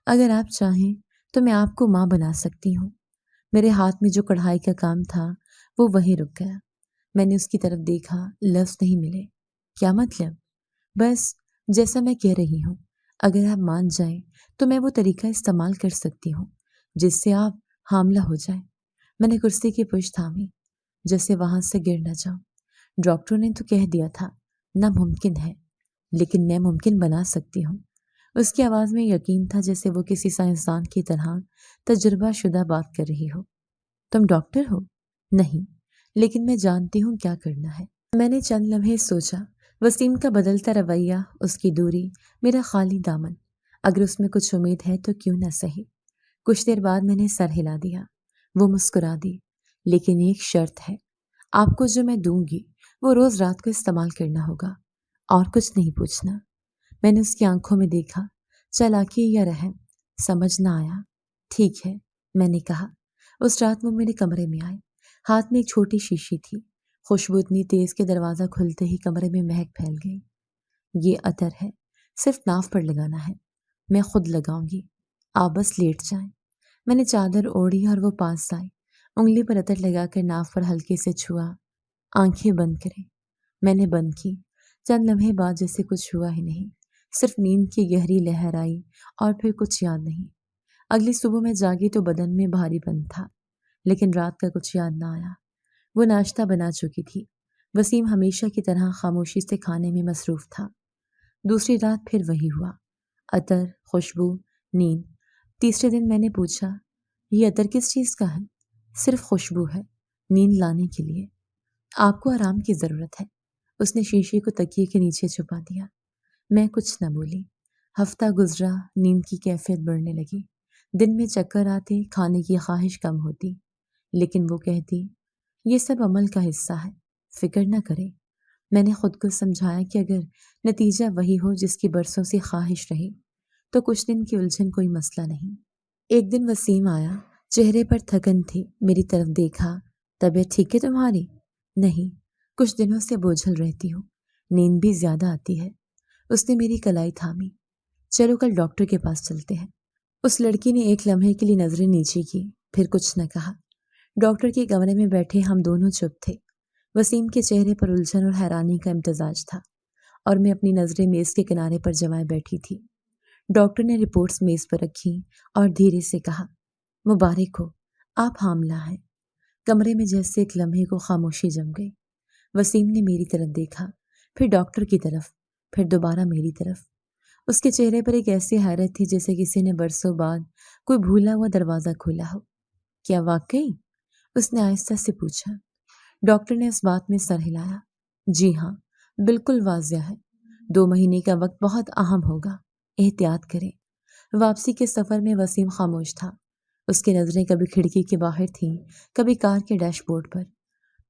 اگر آپ چاہیں تو میں آپ کو ماں بنا سکتی ہوں۔ میرے ہاتھ میں جو کڑھائی کا کام تھا وہ وہیں رک گیا۔ میں نے اس کی طرف دیکھا، لفظ نہیں ملے۔ کیا مطلب؟ بس جیسا میں کہہ رہی ہوں، اگر آپ مان جائیں تو میں وہ طریقہ استعمال کر سکتی ہوں جس سے آپ حاملہ ہو جائیں۔ میں نے کرسی کی پشت تھامی، جیسے وہاں سے گر نہ جاؤں۔ ڈاکٹر نے تو کہہ دیا تھا ناممکن ہے، لیکن میں ممکن بنا سکتی ہوں۔ اس کی آواز میں یقین تھا، جیسے وہ کسی سائنسدان کی طرح تجربہ شدہ بات کر رہی ہو۔ تم ڈاکٹر ہو؟ نہیں، لیکن میں جانتی ہوں کیا کرنا ہے۔ میں نے چند لمحے سوچا، وسیم کا بدلتا رویہ، اس کی دوری، میرا خالی دامن، اگر اس میں کچھ امید ہے تو کیوں نہ سہی۔ کچھ دیر بعد میں نے سر ہلا دیا۔ وہ مسکرا دی، لیکن ایک شرط ہے، آپ کو جو میں دوں گی وہ روز رات کو استعمال کرنا ہوگا، اور کچھ نہیں پوچھنا۔ میں نے اس کی آنکھوں میں دیکھا، چالاکی یا رحم سمجھ نہ آیا۔ ٹھیک ہے، میں نے کہا۔ اس رات وہ میرے کمرے میں آئے، ہاتھ میں ایک چھوٹی شیشی تھی، خوشبو اتنی تیز کہ دروازہ کھلتے ہی کمرے میں مہک پھیل گئی۔ یہ عطر ہے، صرف ناف پر لگانا ہے، میں خود لگاؤں گی، آپ بس لیٹ جائیں۔ میں نے چادر اوڑھی اور وہ پاس آئی، انگلی پر عطر لگا کر ناف پر ہلکے سے چھوا۔ آنکھیں بند کریں۔ میں نے بند کی۔ چند لمحے بعد جیسے کچھ ہوا ہی نہیں، صرف نیند کی گہری لہر آئی اور پھر کچھ یاد نہیں۔ اگلی صبح میں جاگی تو بدن میں بھاری پن تھا، لیکن رات کا کچھ یاد نہ آیا۔ وہ ناشتہ بنا چکی تھی۔ وسیم ہمیشہ کی طرح خاموشی سے کھانے میں مصروف تھا۔ دوسری رات پھر وہی ہوا، عطر، خوشبو، نیند۔ تیسرے دن میں نے پوچھا، یہ عطر کس چیز کا ہے؟ صرف خوشبو ہے، نیند لانے کے لیے۔ آپ کو آرام کی ضرورت ہے۔ اس نے شیشے کو تکیے کے نیچے چھپا دیا۔ میں کچھ نہ بولی۔ ہفتہ گزرا، نیند کی کیفیت بڑھنے لگی، دن میں چکر آتے، کھانے کی خواہش کم ہوتی، لیکن وہ کہتی، یہ سب عمل کا حصہ ہے، فکر نہ کرے۔ میں نے خود کو سمجھایا کہ اگر نتیجہ وہی ہو جس کی برسوں سے خواہش رہی تو کچھ دن کی الجھن کوئی مسئلہ نہیں۔ ایک دن وسیم آیا، چہرے پر تھکن تھی، میری طرف دیکھا، طبیعت ٹھیک ہے تمہاری؟ نہیں، کچھ دنوں سے بوجھل رہتی ہوں، نیند بھی زیادہ آتی ہے۔ اس نے میری کلائی تھامی۔ چلو کل ڈاکٹر کے پاس چلتے ہیں۔ اس لڑکی نے ایک لمحے کے لیے نظریں نیچے کی، پھر کچھ نہ کہا۔ ڈاکٹر کے کمرے میں بیٹھے ہم دونوں چپ تھے۔ وسیم کے چہرے پر الجھن اور حیرانی کا امتزاج تھا، اور میں اپنی نظریں میز کے کنارے پر جمائے بیٹھی تھی۔ ڈاکٹر نے رپورٹس میز پر رکھی اور دھیرے سے کہا، مبارک ہو، آپ حاملہ ہیں۔ کمرے میں جیسے ایک لمحے کو خاموشی جم گئی۔ وسیم نے میری طرف دیکھا، پھر ڈاکٹر کی طرف، پھر دوبارہ میری طرف۔ اس کے چہرے پر ایک ایسی حیرت تھی جیسے کسی نے برسوں بعد کوئی بھولا ہوا دروازہ کھولا ہو۔ کیا واقعی؟ اس نے آہستہ سے پوچھا۔ ڈاکٹر نے اس بات میں سر ہلایا۔ جی ہاں، بالکل واضح ہے۔ 2 مہینے کا وقت بہت اہم ہوگا، احتیاط کریں۔ واپسی کے سفر میں وسیم خاموش تھا۔ اس کی نظریں کبھی کھڑکی کے باہر تھیں، کبھی کار کے ڈیش بورڈ پر۔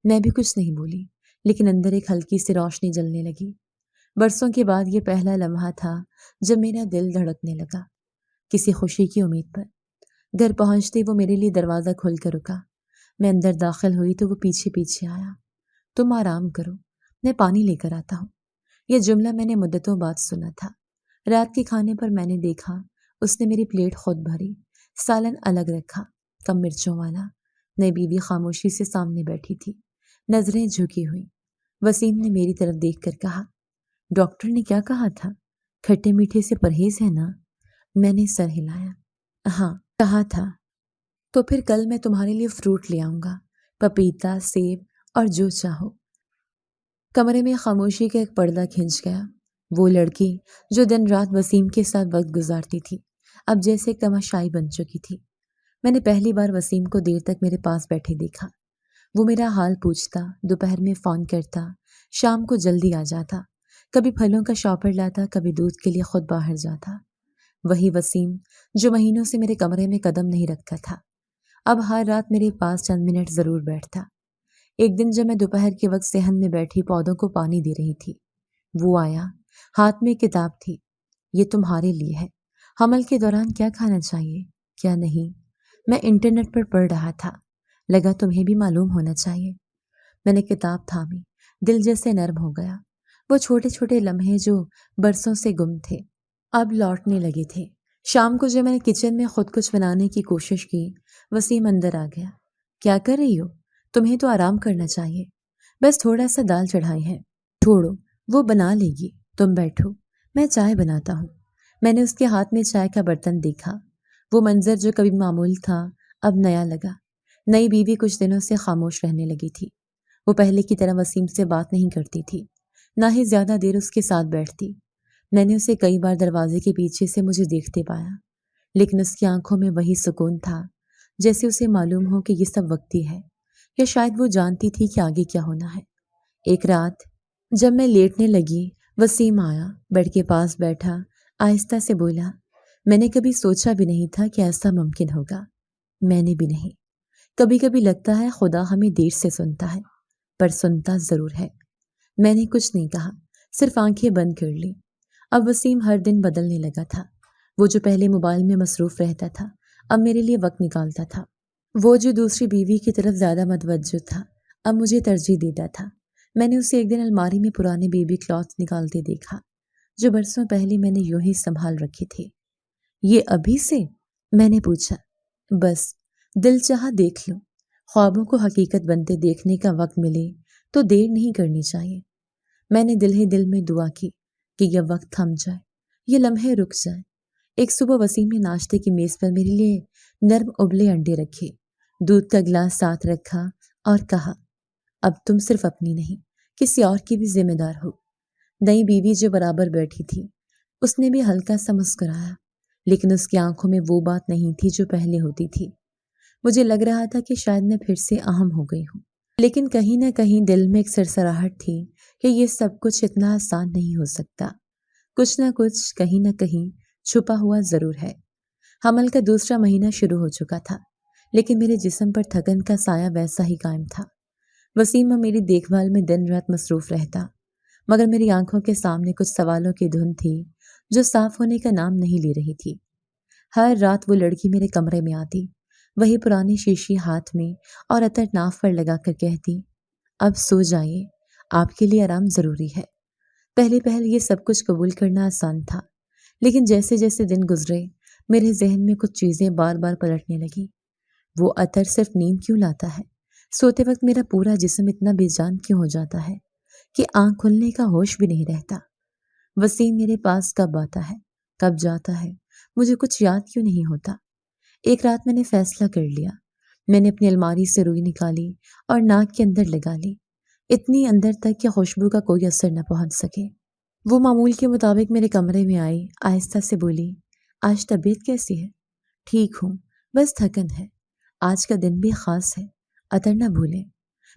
میں بھی کچھ نہیں بولی، لیکن اندر ایک ہلکی سی روشنی جلنے لگی۔ برسوں کے بعد یہ پہلا لمحہ تھا جب میرا دل دھڑکنے لگا، کسی خوشی کی امید پر۔ گھر پہنچتے وہ میرے لیے دروازہ کھول کر رکا۔ میں اندر داخل ہوئی تو وہ پیچھے پیچھے آیا۔ تم آرام کرو، میں پانی لے کر آتا ہوں۔ یہ جملہ میں نے مدتوں بعد سنا تھا۔ رات کے کھانے پر میں نے دیکھا اس نے میری پلیٹ خود بھری، سالن الگ رکھا، کم مرچوں والا۔ نئی بیوی خاموشی سے سامنے بیٹھی تھی، نظریں جھکی ہوئی۔ وسیم نے میری طرف دیکھ کر کہا، ڈاکٹر نے کیا کہا تھا؟ کھٹے میٹھے سے پرہیز ہے نا؟ میں نے سر ہلایا۔ ہاں، کہا تھا۔ تو پھر کل میں تمہارے لیے فروٹ لے آؤں گا، پپیتا، سیب اور جو چاہو۔ کمرے میں خاموشی کا ایک پردہ کھنچ گیا۔ وہ لڑکی جو دن رات وسیم کے ساتھ وقت گزارتی تھی، اب جیسے ایک تماشائی بن چکی تھی۔ میں نے پہلی بار وسیم کو دیر تک میرے پاس بیٹھے دیکھا۔ وہ میرا حال پوچھتا، دوپہر میں فون کرتا، شام کو جلدی آ جاتا، کبھی پھلوں کا شاپر لاتا، کبھی دودھ کے لیے خود باہر جاتا۔ وہی وسیم جو مہینوں سے میرے کمرے میں قدم نہیں رکھتا تھا، اب ہر رات میرے پاس چند منٹ ضرور بیٹھتا۔ ایک دن جب میں دوپہر کے وقت صحن میں بیٹھی پودوں کو پانی دے رہی تھی، وہ آیا، ہاتھ میں کتاب تھی۔ یہ تمہارے لیے ہے، حمل کے دوران کیا کھانا چاہیے کیا نہیں، میں انٹرنیٹ پر پڑھ رہا تھا، لگا تمہیں بھی معلوم ہونا چاہیے۔ میں نے کتاب تھامی، دل جیسے نرم ہو گیا۔ وہ چھوٹے چھوٹے لمحے جو برسوں سے گم تھے اب لوٹنے لگے تھے۔ شام کو جب میں نے کچن میں خود کچھ بنانے کی کوشش کی، وسیم اندر آ گیا۔ کیا کر رہی ہو؟ تمہیں تو آرام کرنا چاہیے، بس تھوڑا سا دال چڑھائی ہے، چھوڑو وہ بنا لے گی، تم بیٹھو، میں چائے بناتا ہوں۔ میں نے اس کے ہاتھ میں چائے کا برتن دیکھا۔ وہ منظر جو کبھی معمول تھا اب نیا لگا۔ نئی بیوی کچھ دنوں سے خاموش رہنے لگی تھی۔ وہ پہلے کی طرح وسیم سے بات نہیں کرتی تھی، نہ ہی زیادہ دیر اس کے ساتھ بیٹھتی۔ میں نے اسے کئی بار دروازے کے پیچھے سے مجھے دیکھتے پایا، لیکن اس کی آنکھوں میں وہی سکون تھا، جیسے اسے معلوم ہو کہ یہ سب وقتی ہے، یا شاید وہ جانتی تھی کہ آگے کیا ہونا ہے۔ ایک رات جب میں لیٹنے لگی، وسیم آیا، بیڈ کے پاس بیٹھا، آہستہ سے بولا، میں نے کبھی سوچا بھی نہیں تھا کہ ایسا ممکن ہوگا۔ میں نے بھی نہیں۔ کبھی کبھی لگتا ہے خدا ہمیں دیر سے سنتا ہے، پر سنتا ضرور ہے۔ میں نے کچھ نہیں کہا، صرف آنکھیں بند کر لی۔ اب وسیم ہر دن بدلنے لگا تھا۔ وہ جو پہلے موبائل میں مصروف رہتا تھا، اب میرے لیے وقت نکالتا تھا۔ وہ جو دوسری بیوی کی طرف زیادہ متوجہ تھا، اب مجھے ترجیح دیتا تھا۔ میں نے اسے ایک دن الماری میں پرانے بیبی کلاتھ نکالتے دیکھا، جو برسوں پہلے میں نے یوں ہی سنبھال رکھے تھے۔ یہ ابھی سے؟ میں نے پوچھا۔ بس دل چاہا دیکھ لو، خوابوں کو حقیقت بنتے دیکھنے کا وقت ملے تو دیر نہیں کرنی چاہیے۔ میں نے دل ہی دل میں دعا کی کہ یہ وقت تھم جائے، یہ لمحے رک جائیں۔ ایک صبح وسیم نے ناشتے کی میز پر میرے لیے نرم ابلے انڈے رکھے، دودھ کا گلاس ساتھ رکھا اور کہا، اب تم صرف اپنی نہیں، کسی اور کی بھی ذمہ دار ہو۔ نئی بیوی جو برابر بیٹھی تھی، اس نے بھی ہلکا سا مسکرایا، لیکن اس کی آنکھوں میں وہ بات نہیں تھی جو پہلے ہوتی تھی۔ مجھے لگ رہا تھا کہ شاید میں پھر سے اہم ہو گئی ہوں، لیکن کہیں نہ کہیں دل میں ایک سرسراہٹ تھی کہ یہ سب کچھ اتنا آسان نہیں ہو سکتا۔ کچھ نہ کچھ کہیں نہ کہیں چھپا ہوا ضرور ہے۔ حمل کا دوسرا مہینہ شروع ہو چکا تھا، لیکن میرے جسم پر تھکن کا سایہ ویسا ہی قائم تھا۔ وسیم میری دیکھ بھال میں دن رات مصروف رہتا، مگر میری آنکھوں کے سامنے کچھ سوالوں کی دھن تھی جو صاف ہونے کا نام نہیں لے رہی تھی۔ ہر رات وہ لڑکی میرے کمرے میں آتی، وہی پرانی شیشی ہاتھ میں اور عطر ناف پر لگا کر کہتی، اب سو جائیے، آپ کے لیے آرام ضروری ہے۔ پہلے یہ سب کچھ قبول کرنا آسان تھا، لیکن جیسے جیسے دن گزرے میرے ذہن میں کچھ چیزیں بار بار پلٹنے لگی۔ وہ عطر صرف نیند کیوں لاتا ہے؟ سوتے وقت میرا پورا جسم اتنا بے جان کیوں ہو جاتا ہے کہ آنکھ کھلنے کا ہوش بھی نہیں رہتا؟ وسیم میرے پاس کب آتا ہے، کب جاتا ہے، مجھے کچھ یاد کیوں نہیں ہوتا؟ ایک رات میں نے فیصلہ کر لیا۔ میں نے اپنی الماری سے روئی نکالی اور ناک کے اندر لگا لی، اتنی اندر تک کہ خوشبو کا کوئی اثر نہ پہنچ سکے۔ وہ معمول کے مطابق میرے کمرے میں آئی، آہستہ سے بولی، آج طبیعت کیسی ہے؟ ٹھیک ہوں، بس تھکن ہے، آج کا دن بھی خاص ہے، عطر نہ بھولیں۔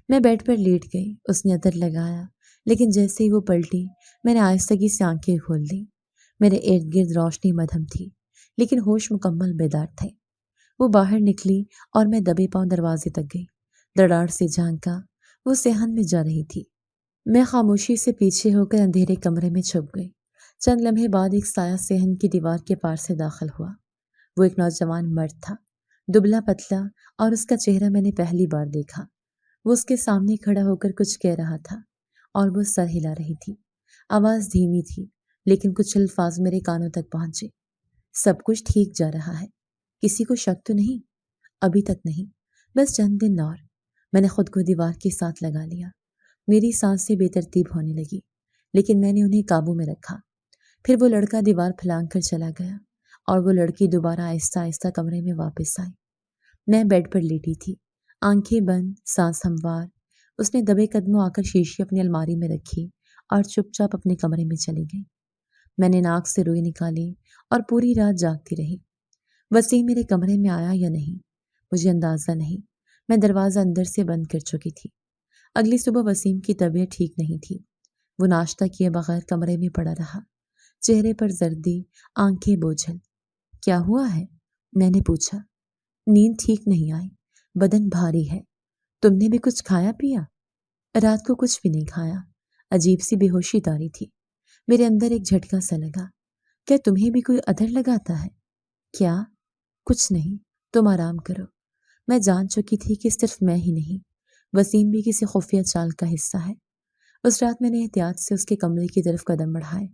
میں بیڈ پر لیٹ گئی، اس نے عطر لگایا، لیکن جیسے ہی وہ پلٹی میں نے آہستگی سے آنکھیں کھول لی۔ میرے ارد گرد روشنی مدھم تھی، لیکن ہوش مکمل بیدار تھے۔ وہ باہر نکلی اور میں دبے پاؤں دروازے تک گئی، دراڑ سے جھانکا، وہ صحن میں جا رہی تھی۔ میں خاموشی سے پیچھے ہو کر اندھیرے کمرے میں چھپ گئی۔ چند لمحے بعد ایک سایہ صحن کی دیوار کے پار سے داخل ہوا۔ وہ ایک نوجوان مرد تھا، دبلا پتلا، اور اس کا چہرہ میں نے پہلی بار دیکھا۔ وہ اس کے سامنے کھڑا ہو کر کچھ کہہ رہا تھا اور وہ سر ہلا رہی تھی۔ آواز دھیمی تھی، لیکن کچھ الفاظ میرے کانوں تک پہنچے۔ سب کچھ ٹھیک جا رہا ہے، کسی کو شک تو نہیں؟ ابھی تک نہیں، بس چند دن اور۔ میں نے خود کو دیوار کے ساتھ لگا لیا۔ میری سانسیں بے ترتیب ہونے لگی، لیکن میں نے انہیں قابو میں رکھا۔ پھر وہ لڑکا دیوار پھلانگ کر چلا گیا اور وہ لڑکی دوبارہ آہستہ آہستہ کمرے میں واپس آئی۔ میں بیڈ پر لیٹی تھی، آنکھیں بند، سانس ہموار۔ اس نے دبے قدموں آ کر شیشی اپنی الماری میں رکھی اور چپ چاپ اپنے کمرے میں چلی گئی۔ میں نے ناک سے روئی نکالی اور پوری رات جاگتی رہی۔ وسیم میرے کمرے میں آیا یا نہیں، مجھے اندازہ نہیں۔ میں دروازہ اندر سے بند کر چکی تھی۔ اگلی صبح وسیم کی طبیعت ٹھیک نہیں تھی۔ وہ ناشتہ کیے بغیر کمرے میں پڑا رہا، چہرے پر زردی، آنکھیں بوجھل۔ کیا ہوا ہے؟ میں نے پوچھا۔ نیند ٹھیک نہیں آئی، بدن بھاری ہے۔ تم نے بھی کچھ کھایا پیا؟ رات کو کچھ بھی نہیں کھایا، عجیب سی بے ہوشی طاری تھی۔ میرے اندر ایک جھٹکا سا لگا۔ کیا تمہیں بھی کوئی ادھر لگاتا ہے؟ کیا؟ کچھ نہیں، تم آرام کرو۔ میں جان چکی تھی کہ صرف میں ہی نہیں، وسیم بھی کسی خفیہ چال کا حصہ ہے۔ اس رات میں نے احتیاط سے اس کے کمرے کی طرف قدم بڑھائے۔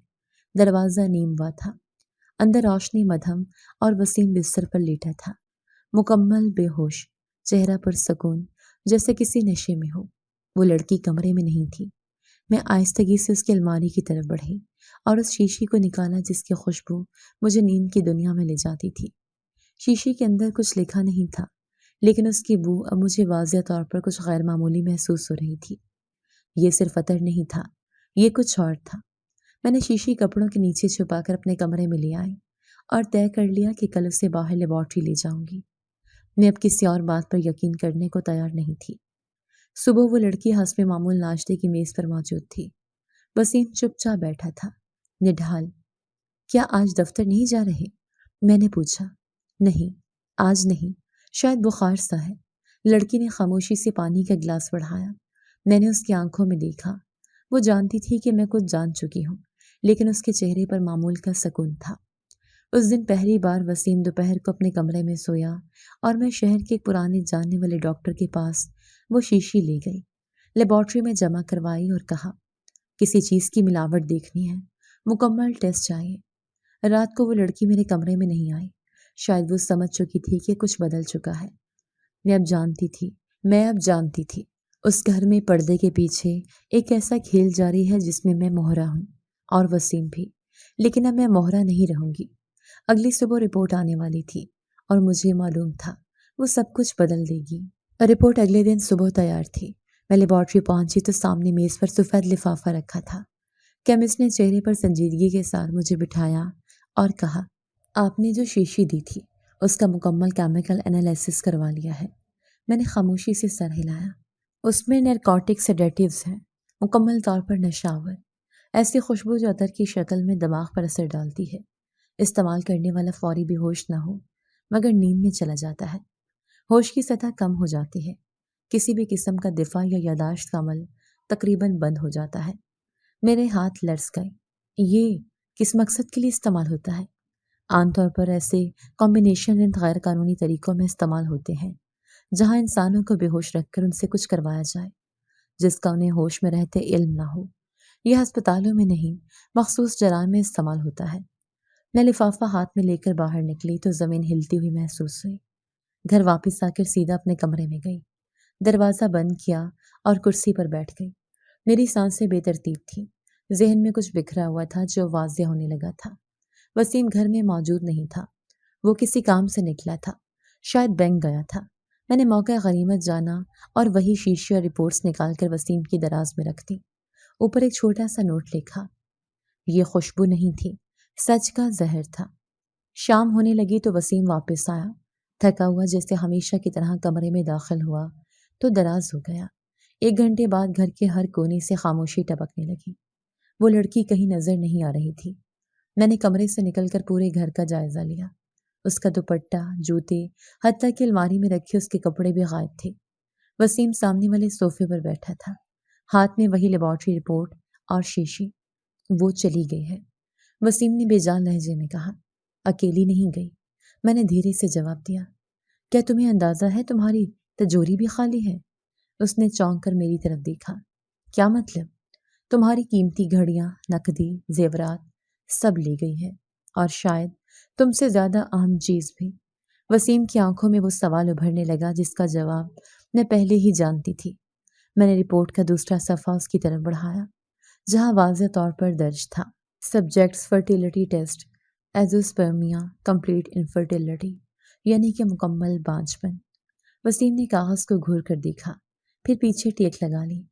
دروازہ نیم وا تھا، اندر روشنی مدھم اور وسیم بستر پر لیٹا تھا، مکمل بے ہوش، چہرہ پر سکون، جیسے کسی نشے میں ہو۔ وہ لڑکی کمرے میں نہیں تھی۔ میں آہستگی سے اس کی الماری کی طرف بڑھی اور اس شیشی کو نکالا جس کی خوشبو مجھے نیند کی دنیا میں لے جاتی تھی۔ شیشی کے اندر کچھ لکھا نہیں تھا، لیکن اس کی بو اب مجھے واضح طور پر کچھ غیر معمولی محسوس ہو رہی تھی۔ یہ صرف عطر نہیں تھا، یہ کچھ اور تھا۔ میں نے شیشی کپڑوں کے نیچے چھپا کر اپنے کمرے میں لے آئی اور طے کر لیا کہ کل اسے باہر لیبارٹری لے جاؤں گی۔ میں اب کسی اور بات پر یقین کرنے کو تیار نہیں تھی۔ صبح وہ لڑکی حسب معمول ناشتے کی میز پر موجود تھی۔ وسیم چپ چاپ بیٹھا تھا، نڈھال۔ کیا آج دفتر نہیں جا رہے؟ میں نے پوچھا۔ نہیں، آج نہیں، شاید بخار سا ہے۔ لڑکی نے خاموشی سے پانی کا گلاس بڑھایا۔ میں نے اس کی آنکھوں میں دیکھا۔ وہ جانتی تھی کہ میں کچھ جان چکی ہوں، لیکن اس کے چہرے پر معمول کا سکون تھا۔ اس دن پہلی بار وسیم دوپہر کو اپنے کمرے میں سویا اور میں شہر کے ایک پرانے جاننے والے ڈاکٹر کے پاس وہ شیشی لے گئی، لیبارٹری میں جمع کروائی اور کہا، کسی چیز کی ملاوٹ دیکھنی ہے، مکمل ٹیسٹ چاہیے۔ رات کو وہ لڑکی میرے کمرے میں نہیں آئی۔ شاید وہ سمجھ چکی تھی کہ کچھ بدل چکا ہے۔ میں اب جانتی تھی اس گھر میں پردے کے پیچھے ایک ایسا کھیل جاری ہے جس میں میں مہرہ ہوں، اور وسیم بھی۔ لیکن اب میں مہرہ نہیں رہوں گی۔ اگلی صبح رپورٹ آنے والی تھی اور مجھے معلوم تھا وہ سب کچھ بدل دے گی۔ رپورٹ اگلے دن صبح تیار تھی۔ میں لیبارٹری پہنچی تو سامنے میز پر سفید لفافہ رکھا تھا۔ کیمسٹ نے چہرے پر سنجیدگی کے ساتھ مجھے بٹھایا اور کہا، آپ نے جو شیشی دی تھی اس کا مکمل کیمیکل انالیسس کروا لیا ہے۔ میں نے خاموشی سے سر ہلایا۔ اس میں نارکوٹک سیڈیٹیوز ہیں، مکمل طور پر نشہ آور، ایسی خوشبو جو عطر کی شکل میں دماغ پر اثر ڈالتی ہے۔ استعمال کرنے والا فوری بھی ہوش نہ ہو مگر نیند میں چلا جاتا ہے۔ ہوش کی سطح کم ہو جاتی ہے، کسی بھی قسم کا دفاع یا یاداشت کا عمل تقریباً بند ہو جاتا ہے۔ میرے ہاتھ لرز گئے۔ یہ کس مقصد کے لیے استعمال ہوتا ہے؟ عام طور پر ایسے کمبینیشن غیر قانونی طریقوں میں استعمال ہوتے ہیں جہاں انسانوں کو بے ہوش رکھ کر ان سے کچھ کروایا جائے جس کا انہیں ہوش میں رہتے علم نہ ہو۔ یہ ہسپتالوں میں نہیں، مخصوص جرائم میں استعمال ہوتا ہے۔ میں لفافہ ہاتھ میں لے کر باہر نکلی تو زمین ہلتی ہوئی محسوس ہوئی۔ گھر واپس آ کر سیدھا اپنے کمرے میں گئی، دروازہ بند کیا اور کرسی پر بیٹھ گئی۔ میری سانسیں بے ترتیب تھیں، ذہن میں کچھ بکھرا ہوا تھا جو واضح ہونے لگا تھا۔ وسیم گھر میں موجود نہیں تھا، وہ کسی کام سے نکلا تھا، شاید بینک گیا تھا۔ میں نے موقع غنیمت جانا اور وہی شیشے اور رپورٹس نکال کر وسیم کی دراز میں رکھ دی۔ اوپر ایک چھوٹا سا نوٹ لکھا۔ یہ خوشبو نہیں تھی، سچ کا زہر تھا۔ شام ہونے لگی تو وسیم واپس آیا، تھکا ہوا جیسے ہمیشہ کی طرح کمرے میں داخل ہوا تو دراز ہو گیا۔ 1 گھنٹے بعد گھر کے ہر کونے سے خاموشی ٹپکنے لگی۔ وہ لڑکی کہیں نظر نہیں آ رہی تھی۔ میں نے کمرے سے نکل کر پورے گھر کا جائزہ لیا۔ اس کا دوپٹہ، جوتے، حتیٰ کہ الماری میں رکھے اس کے کپڑے بھی غائب تھے۔ وسیم سامنے والے صوفے پر بیٹھا تھا، ہاتھ میں وہی لیبارٹری رپورٹ اور شیشی۔ وہ چلی گئی ہے، وسیم نے بے جان لہجے میں کہا۔ اکیلی نہیں گئی، میں نے دھیرے سے جواب دیا۔ کیا تمہیں اندازہ ہے تمہاری تجوری بھی خالی ہے؟ اس نے چونک کر میری طرف دیکھا۔ کیا مطلب؟ تمہاری قیمتی گھڑیاں، نقدی، زیورات سب لے گئی ہے، اور شاید تم سے زیادہ اہم چیز بھی۔ وسیم کی آنکھوں میں وہ سوال ابھرنے لگا جس کا جواب میں پہلے ہی جانتی تھی۔ میں نے رپورٹ کا دوسرا صفحہ اس کی طرف بڑھایا جہاں واضح طور پر درج تھا، subjects fertility test, azoospermia complete infertility, یعنی کہ مکمل بانجپن۔ وسیم نے کاغذ کو گھور کر دیکھا، پھر پیچھے ٹیک لگا لی۔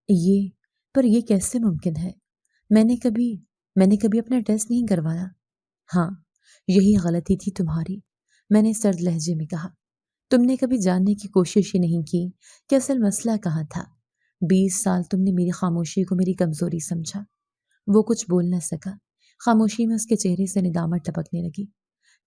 یہ کیسے ممکن ہے؟ میں نے کبھی اپنا ٹیسٹ نہیں کروایا۔ ہاں، یہی غلطی تھی تمہاری، میں نے سرد لہجے میں کہا۔ تم نے کبھی جاننے کی کوشش ہی نہیں کی کہ اصل مسئلہ کہاں تھا۔ 20 سال تم نے میری خاموشی کو میری کمزوری سمجھا۔ وہ کچھ بول نہ سکا۔ خاموشی میں اس کے چہرے سے ندامت ٹپکنے لگی۔